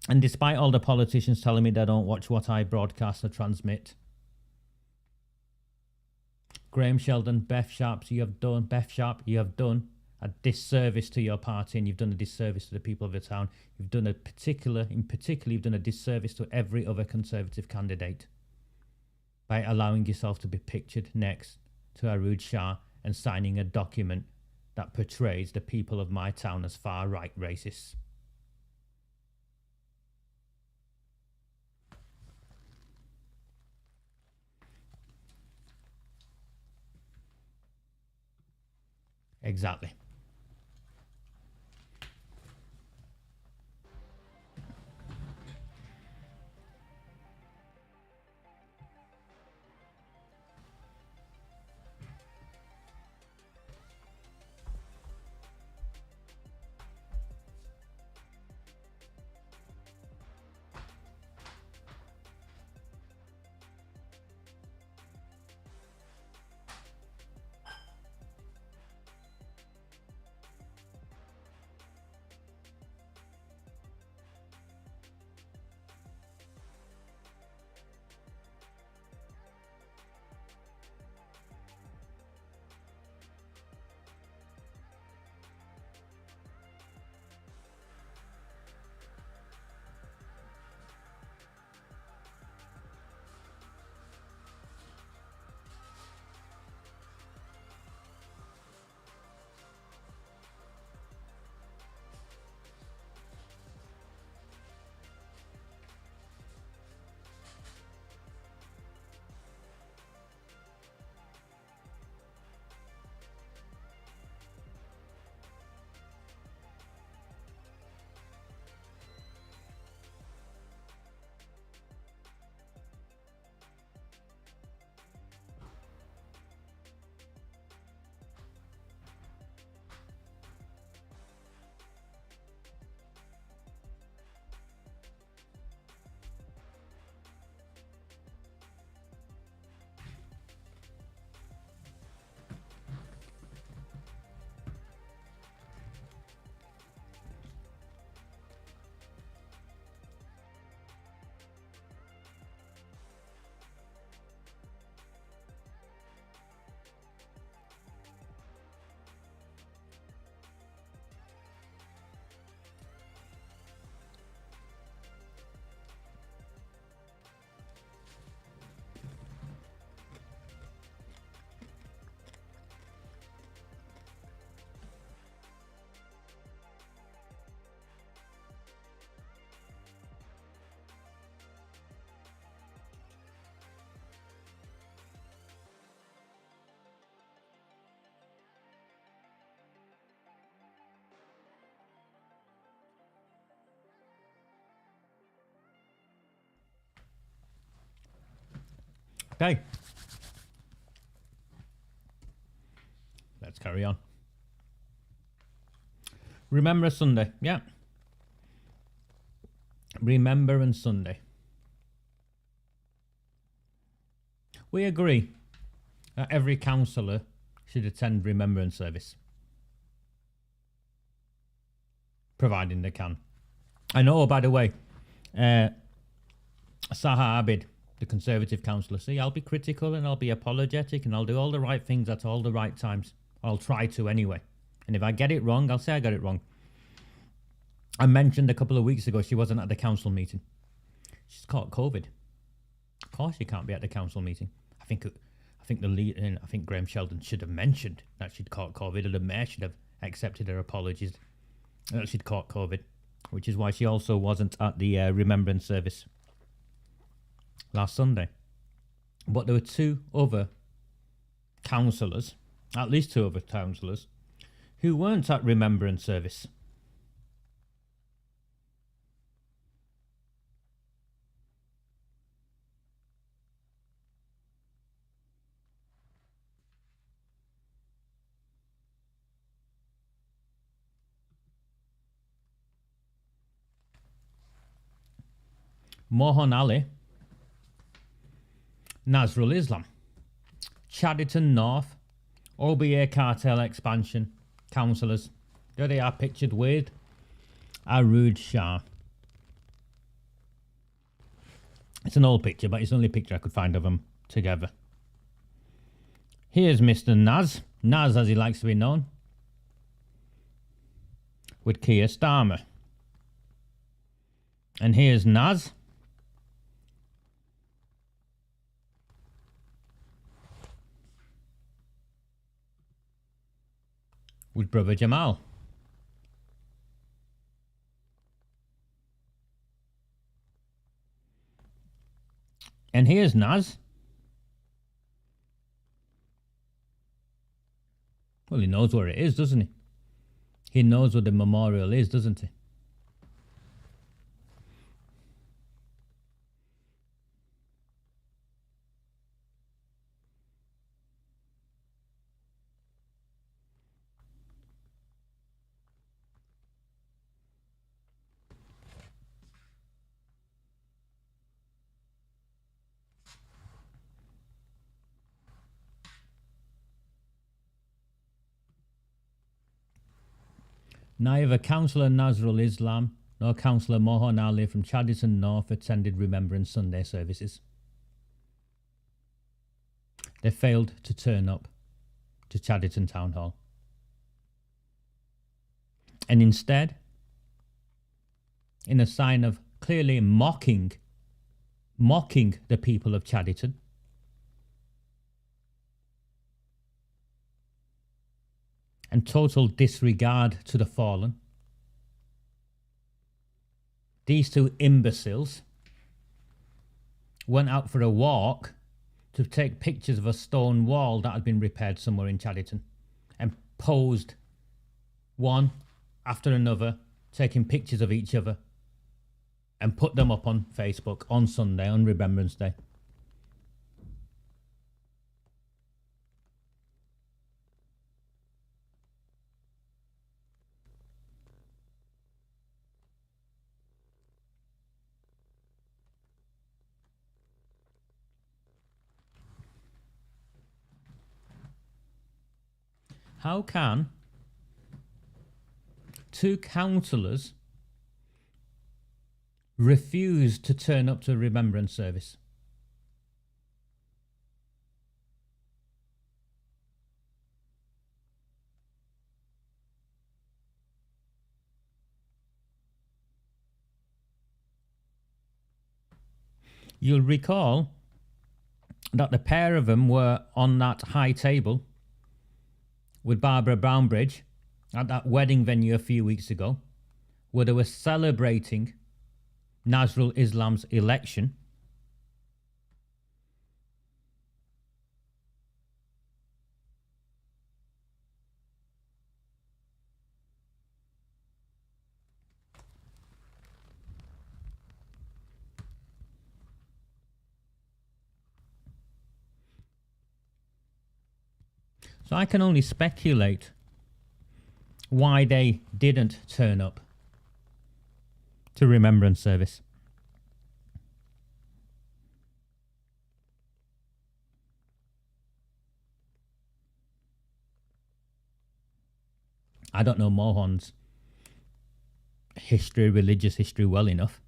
And despite all the politicians telling me they don't watch what I broadcast or transmit, Graham Sheldon, Beth Sharp, you have done a disservice to your party, and you've done a disservice to the people of the town. You've done you've done a disservice to every other Conservative candidate by allowing yourself to be pictured next to Arooj Shah and signing a document that portrays the people of my town as far-right racists. Exactly. Okay. Let's carry on. Remembrance Sunday. Yeah. Remembrance Sunday. We agree that every councillor should attend Remembrance service, providing they can. I know, by the way, Saha Abid, the Conservative councillor, see, I'll be critical and I'll be apologetic and I'll do all the right things at all the right times. I'll try to anyway. And if I get it wrong, I'll say I got it wrong. I mentioned a couple of weeks ago she wasn't at the council meeting. She's caught COVID. Of course she can't be at the council meeting. I think think the lead, and I think Graham Sheldon should have mentioned that she'd caught COVID, or the mayor should have accepted her apologies that she'd caught COVID, which is why she also wasn't at the Remembrance service last Sunday. But there were two other councillors, at least two other councillors, who weren't at Remembrance service. Mohan Ali, Nazrul Islam, Chadderton North, OBA cartel expansion councillors. There they are pictured with AROOJ SHAH. It's an old picture, but it's the only picture I could find of them together. Here's Mr. Naz as he likes to be known, with Keir Starmer. And here's Naz with brother Jamal. And here's Naz. Well, he knows where it is, doesn't he? He knows where the memorial is, doesn't he? Neither Councillor Nazrul Islam nor Councillor Mohan Ali from Chadderton North attended Remembrance Sunday services. They failed to turn up to Chadderton Town Hall. And instead, in a sign of clearly mocking the people of Chadderton, and total disregard to the fallen, these two imbeciles went out for a walk to take pictures of a stone wall that had been repaired somewhere in Chadderton, and posed one after another, taking pictures of each other, and put them up on Facebook on Sunday, on Remembrance Day. How can two councillors refuse to turn up to a Remembrance service? You'll recall that the pair of them were on that high table with Barbara Brownbridge at that wedding venue a few weeks ago, where they were celebrating Nazrul Islam's election. So I can only speculate why they didn't turn up to Remembrance service. I don't know Mohan's history, religious history, well enough.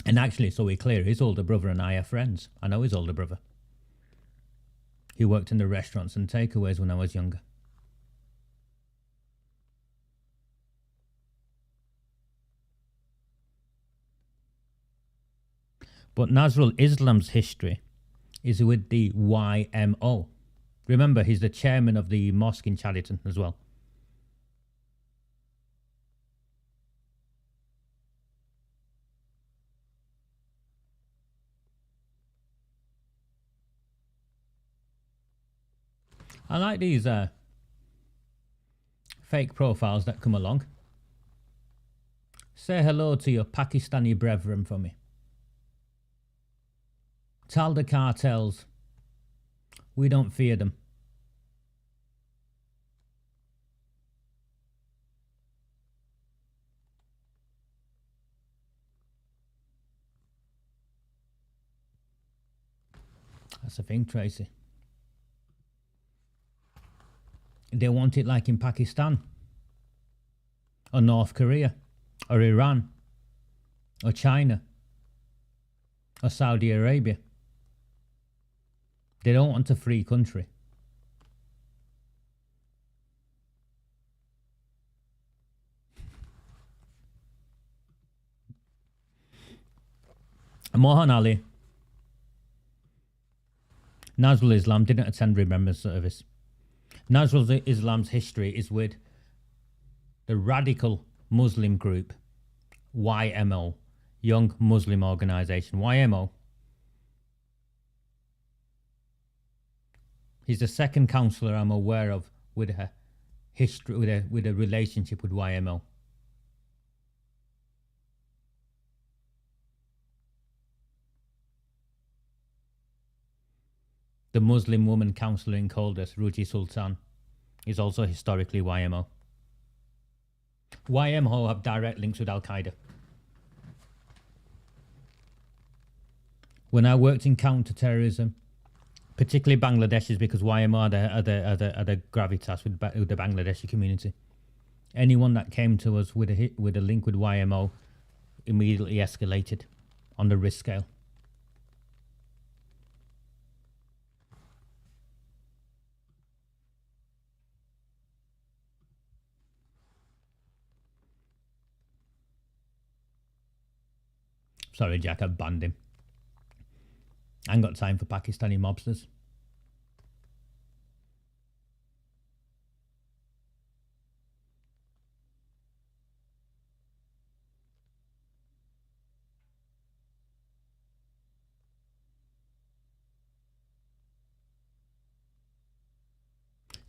And actually, so we're clear, his older brother and I are friends. I know his older brother. He worked in the restaurants and takeaways when I was younger. But Nazrul Islam's history is with the YMO. Remember, he's the chairman of the mosque in Chaditon as well. I like these fake profiles that come along. Say hello to your Pakistani brethren for me. Tell the cartels we don't fear them. That's the thing, Tracy. They want it like in Pakistan, or North Korea, or Iran, or China, or Saudi Arabia. They don't want a free country. Mohan Ali, Nazrul Islam didn't attend Remembrance service. Nazrul Islam's history is with the radical Muslim group YMO, Young Muslim Organization. YMO. He's the second councillor I'm aware of with a history, with a relationship with YMO. The Muslim woman councillor in Caldas, Ruji Sultan, is also historically YMO. YMO have direct links with Al-Qaeda. When I worked in counter-terrorism, particularly Bangladeshis, because YMO had a gravitas with the Bangladeshi community. Anyone that came to us with a link with YMO immediately escalated on the risk scale. Sorry, Jack, I've banned him. I ain't got time for Pakistani mobsters.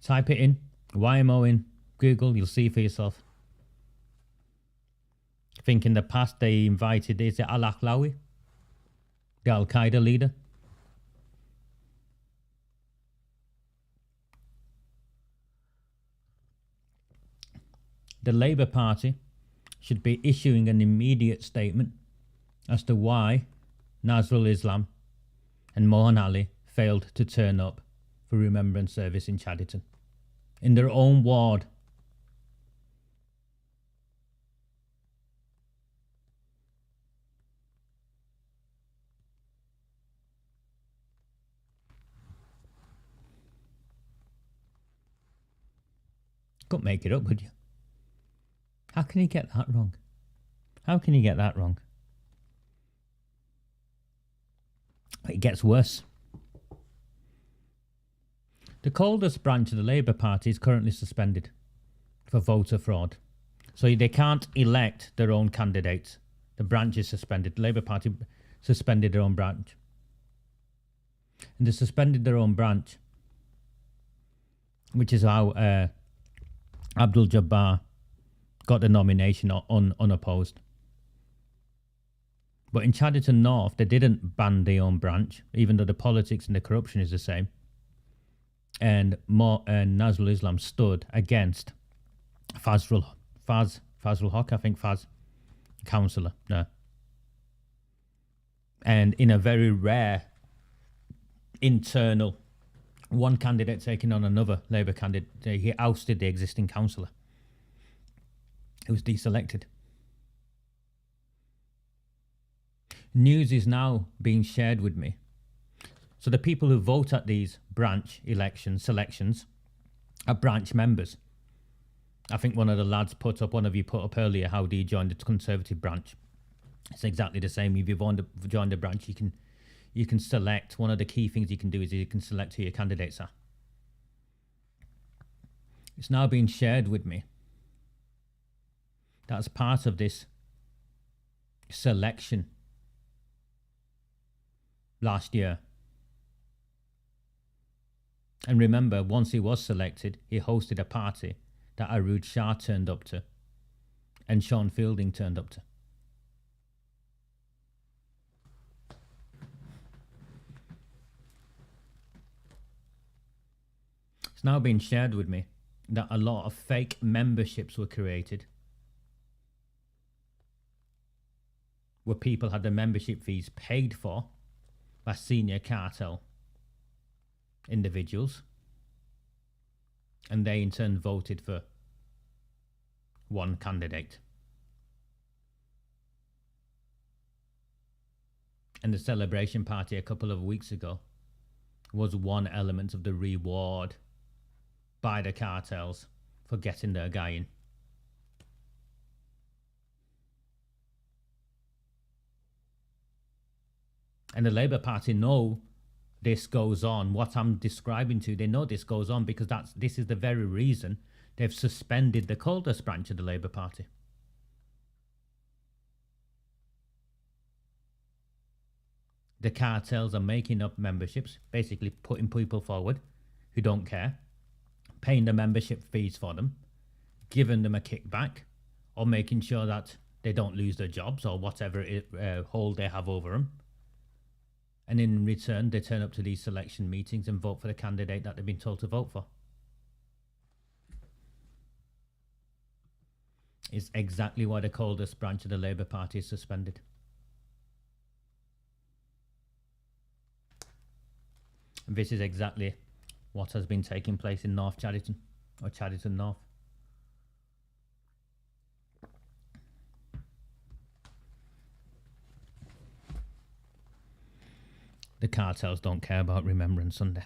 Type it in, YMO in Google, you'll see for yourself. I think in the past they invited, is it Al-Akhlawi, the Al-Qaeda leader? The Labour Party should be issuing an immediate statement as to why Nazrul Islam and Mohan Ali failed to turn up for Remembrance service in Chaditon, in their own ward. Couldn't make it up, would you? How can you get that wrong? How can you get that wrong? It gets worse. The Caldas branch of the Labour Party is currently suspended for voter fraud. So they can't elect their own candidates. The branch is suspended. The Labour Party suspended their own branch. And they suspended their own branch, which is how Abdul Jabbar got the nomination unopposed. But in Chaditon North, they didn't ban their own branch, even though the politics and the corruption is the same. And Nazrul Islam stood against Fazrul Haq, I think Faz, councillor. No. And in a very rare internal, one candidate taking on another Labour candidate, he ousted the existing councillor. He was deselected. News is now being shared with me. So the people who vote at these branch selections are branch members. I think one of the lads put up earlier, how do you join the Conservative branch? It's exactly the same. If you've joined the branch, you you can select, one of the key things you can do is you can select who your candidates are. It's now being shared with me. That's part of this selection last year. And remember, once he was selected, he hosted a party that AROOJ Shah turned up to and Sean Fielding turned up to. It's now been shared with me that a lot of fake memberships were created where people had their membership fees paid for by senior cartel individuals, and they in turn voted for one candidate. And the celebration party a couple of weeks ago was one element of the reward by the cartels for getting their guy in. And the Labour Party know this goes on. What I'm describing to, they know this goes on because this is the very reason they've suspended the coldest branch of the Labour Party. The cartels are making up memberships, basically putting people forward who don't care, paying the membership fees for them, giving them a kickback, or making sure that they don't lose their jobs or whatever hold they have over them. And in return, they turn up to these selection meetings and vote for the candidate that they've been told to vote for. It's exactly why the coldest branch of the Labour Party is suspended. And this is exactly what has been taking place in North Chadderton, or Chadderton North. The cartels don't care about Remembrance Sunday.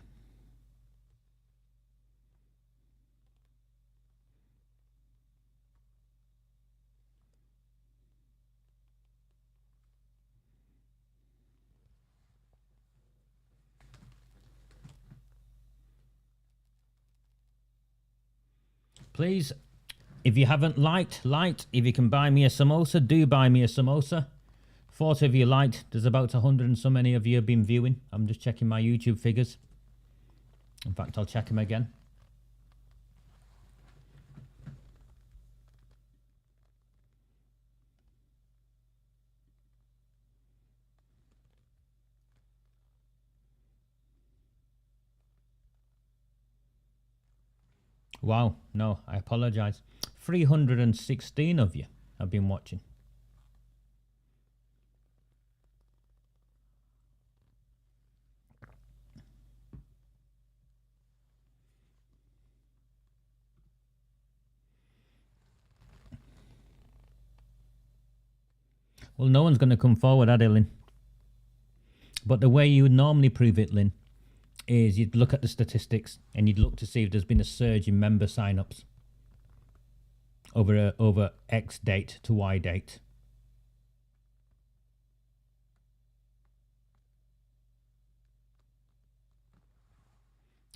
Please, if you haven't liked, if you can buy me a samosa, do buy me a samosa. Thought if you liked, there's about 100 and so many of you have been viewing. I'm just checking my YouTube figures. In fact, I'll check them again. Wow, no, I apologize. 316 of you have been watching. Well, no one's going to come forward, are they, Lynn? But the way you would normally prove it, Lynn, is you'd look at the statistics and you'd look to see if there's been a surge in member sign-ups over X date to Y date.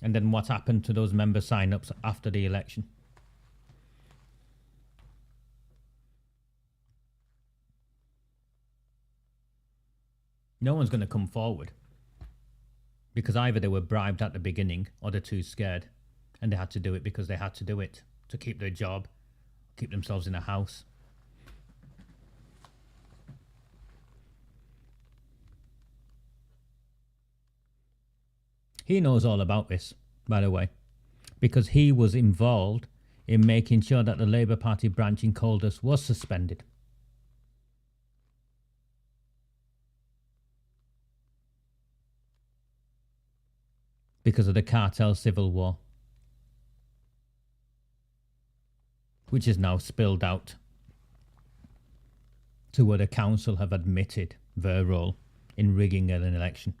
And then what happened to those member sign-ups after the election. No one's going to come forward because either they were bribed at the beginning or they're too scared and they had to do it because they had to do it to keep their job, keep themselves in a house. He knows all about this, by the way, because he was involved in making sure that the Labour Party branch in Coldus was suspended. Because of the cartel civil war, which is now spilled out to where the council have admitted their role in rigging an election.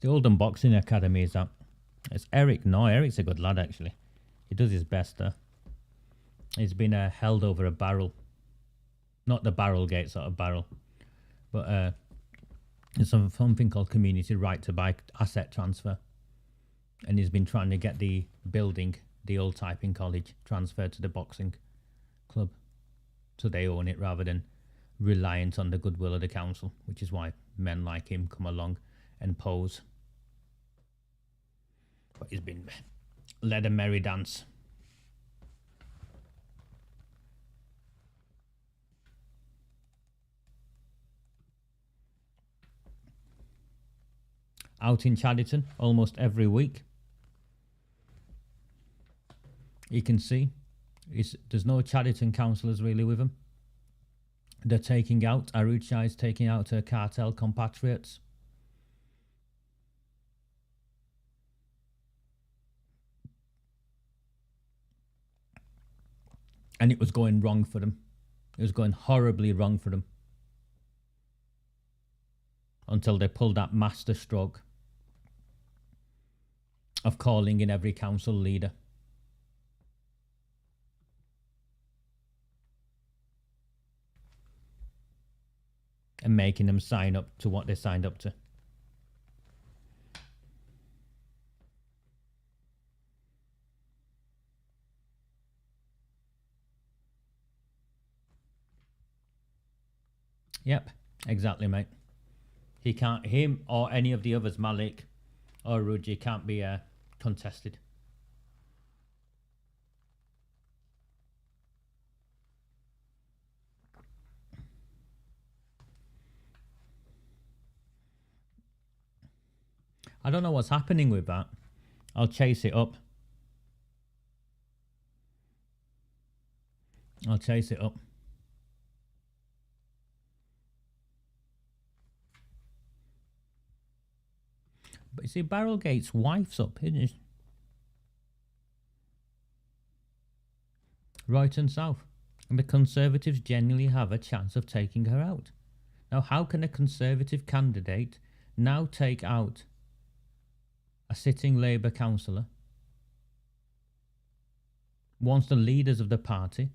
The Oldham Boxing Academy is that. It's Eric. No, Eric's a good lad, actually. He does his best there. He's been held over a barrel. Not the barrel gate sort of barrel. But there's something called community right to buy asset transfer. And he's been trying to get the building, the old typing college, transferred to the boxing club. So they own it rather than reliant on the goodwill of the council, which is why men like him come along and pose. But he's been led a merry dance. Out in Chadderton almost every week. You can see there's no Chadderton councillors really with him. They're taking out, AROOJ Shah is taking out her cartel compatriots. And it was going wrong for them. It was going horribly wrong for them. Until they pulled that master stroke of calling in every council leader. And making them sign up to what they signed up to. Yep, exactly, mate. He can't, him or any of the others, Malik or Ruji, can't be contested. I don't know what's happening with that. I'll chase it up. I'll chase it up. But you see, Barrelgate's wife's up, isn't it? Royton South. And the Conservatives genuinely have a chance of taking her out. Now, how can a Conservative candidate now take out a sitting Labour councillor once the leaders of the party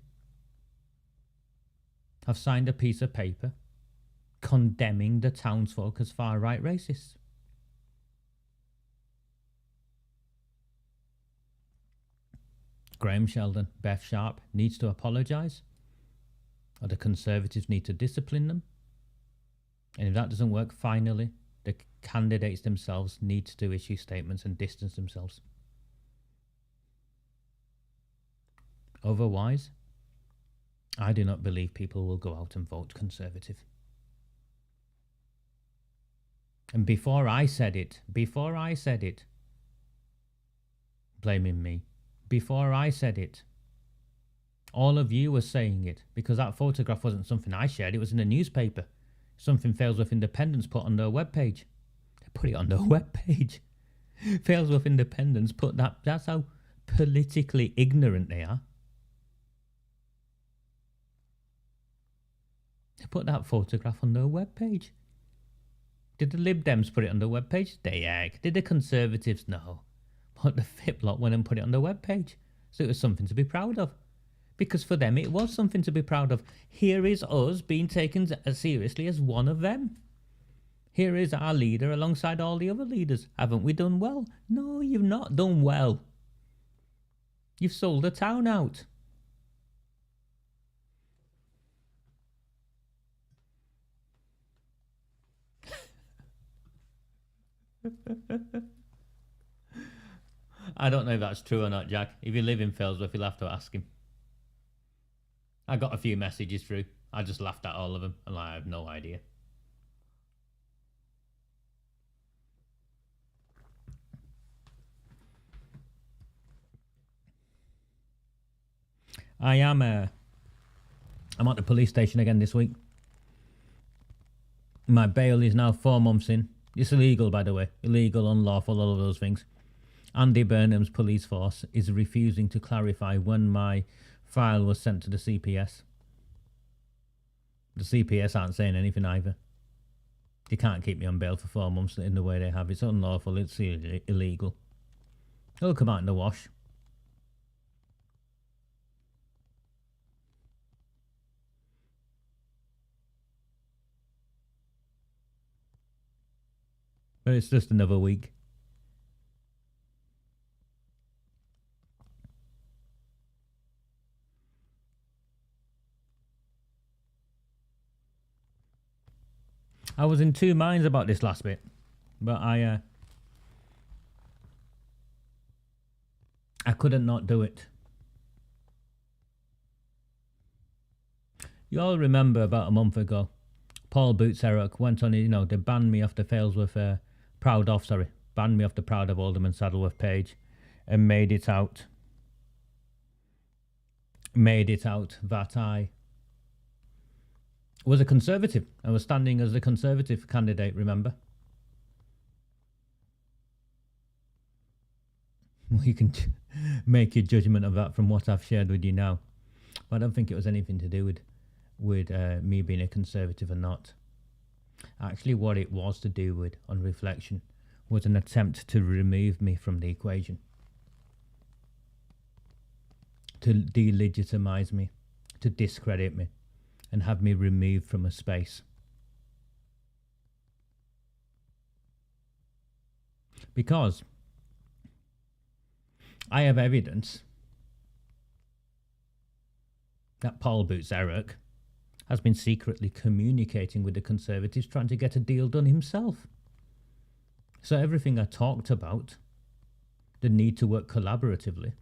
have signed a piece of paper condemning the townsfolk as far-right racists? Graham Sheldon, Beth Sharp needs to apologise, or the Conservatives need to discipline them. And if that doesn't work, finally, the candidates themselves need to issue statements and distance themselves. Otherwise, I do not believe people will go out and vote Conservative. And before I said it, blaming me, before I said it, all of you were saying it, because that photograph wasn't something I shared, it was in a newspaper. Something Failsworth Independence put on their webpage. They put it on their webpage. Failsworth Independence put that, that's how politically ignorant they are. They put that photograph on their webpage. Did the Lib Dems put it on their webpage? They egg. Did the Conservatives? No. But the FIP lot went and put it on their webpage. So it was something to be proud of. Because for them it was something to be proud of. Here is us being taken as seriously as one of them. Here is our leader alongside all the other leaders. Haven't we done well? No, you've not done well. You've sold the town out. I don't know if that's true or not, Jack. If you live in Failsworth, you'll have to ask him. I got a few messages through. I just laughed at all of them, and I have no idea. I'm at the police station again this week. My bail is now 4 months in. It's illegal, by the way. Illegal, unlawful, all of those things. Andy Burnham's police force is refusing to clarify when my file was sent to the CPS. The CPS aren't saying anything either. They can't keep me on bail for 4 months in the way they have. It's unlawful. It's illegal. It'll come out in the wash. But it's just another week. I was in two minds about this last bit, but I couldn't not do it. You all remember about a month ago, Paul Boots Eric went on, you know, they banned me off the banned me off the Proud of Oldham and Saddleworth page, and made it out that I was a Conservative. I was standing as the Conservative candidate, remember? Well, you can make your judgment of that from what I've shared with you now. But I don't think it was anything to do with me being a Conservative or not. Actually, what it was to do with, on reflection, was an attempt to remove me from the equation. To delegitimize me, to discredit me, and have me removed from a space. Because I have evidence that Paul Boots Eric has been secretly communicating with the Conservatives, trying to get a deal done himself. So everything I talked about, the need to work collaboratively,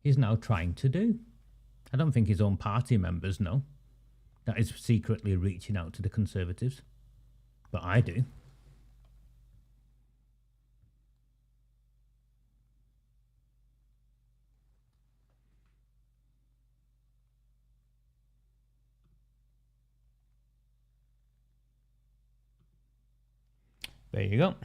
he's now trying to do. I don't think his own party members know that he's secretly reaching out to the Conservatives, but I do. There you go.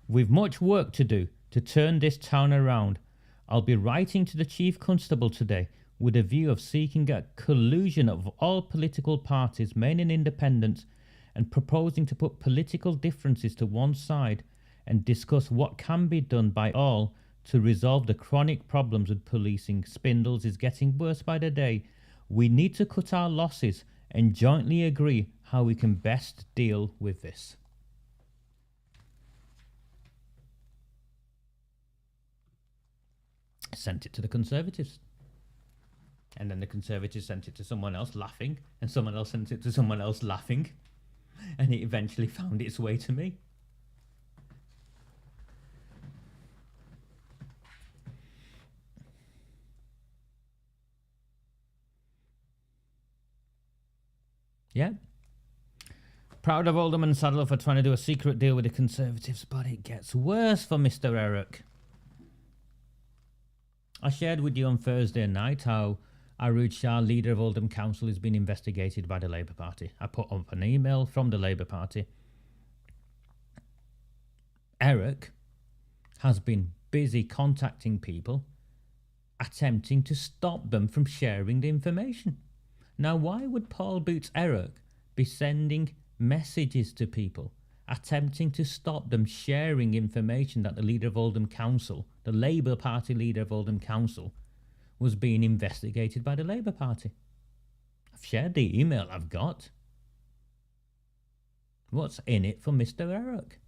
We've much work to do to turn this town around. I'll be writing to the Chief Constable today with a view of seeking a collusion of all political parties, main and independents, and proposing to put political differences to one side and discuss what can be done by all to resolve the chronic problems with policing. Spindles is getting worse by the day. We need to cut our losses and jointly agree how we can best deal with this. Sent it to the Conservatives. And then the Conservatives sent it to someone else laughing, and someone else sent it to someone else laughing, and it eventually found its way to me. Yeah. Proud of Oldham and Saddleworth for trying to do a secret deal with the Conservatives, but it gets worse for Mr. Eric. I shared with you on Thursday night how AROOJ SHAH, leader of Oldham Council, is being investigated by the Labour Party. I put up an email from the Labour Party. Eric has been busy contacting people, attempting to stop them from sharing the information. Now, why would Paul Boots Eric be sending messages to people, attempting to stop them sharing information that the leader of Oldham Council, the Labour Party leader of Oldham Council, was being investigated by the Labour Party? I've shared the email I've got. What's in it for Mr. Eric?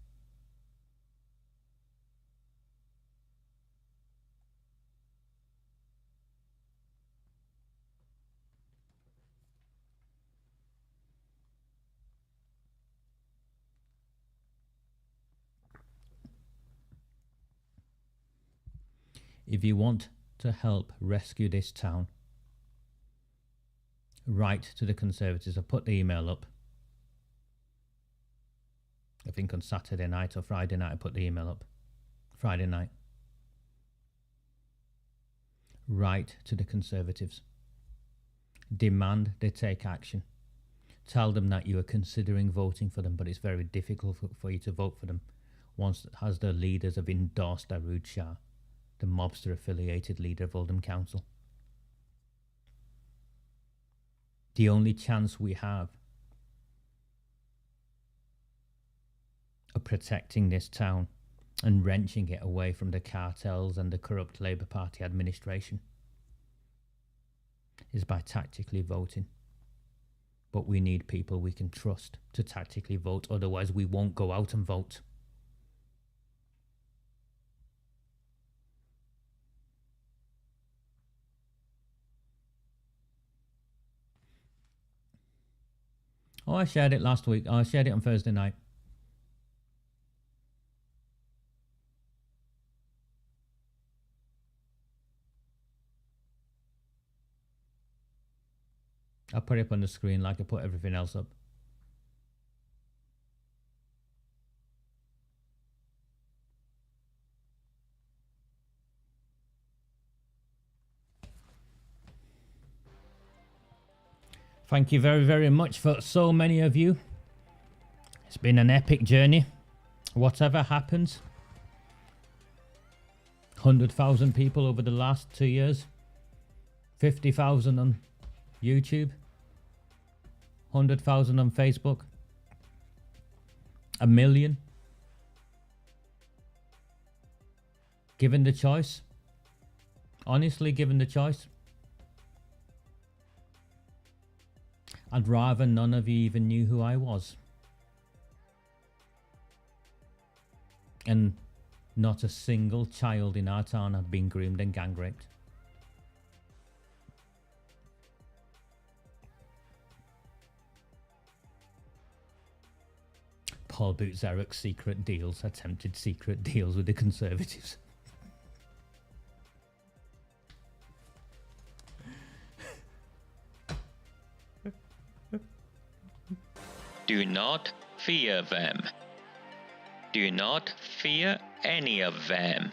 If you want to help rescue this town, write to the Conservatives. I put the email up. I think on Saturday night or Friday night I put the email up. Friday night. Write to the Conservatives. Demand they take action. Tell them that you are considering voting for them, but it's very difficult for you to vote for them once as the leaders have endorsed AROOJ SHAH, the mobster-affiliated leader of Oldham Council. The only chance we have of protecting this town and wrenching it away from the cartels and the corrupt Labour Party administration is by tactically voting. But we need people we can trust to tactically vote, otherwise we won't go out and vote. Oh, I shared it last week. I shared it on Thursday night. I put it up on the screen like I put everything else up. Thank you very, very much for so many of you. It's been an epic journey. Whatever happens. 100,000 people over the last 2 years. 50,000 on YouTube. 100,000 on Facebook. 1 million. Given the choice. Honestly, given the choice. I'd rather none of you even knew who I was. And not a single child in our town had been groomed and gang raped. Paul Butzarek's secret deals, attempted secret deals with the Conservatives. Do not fear them. Do not fear any of them.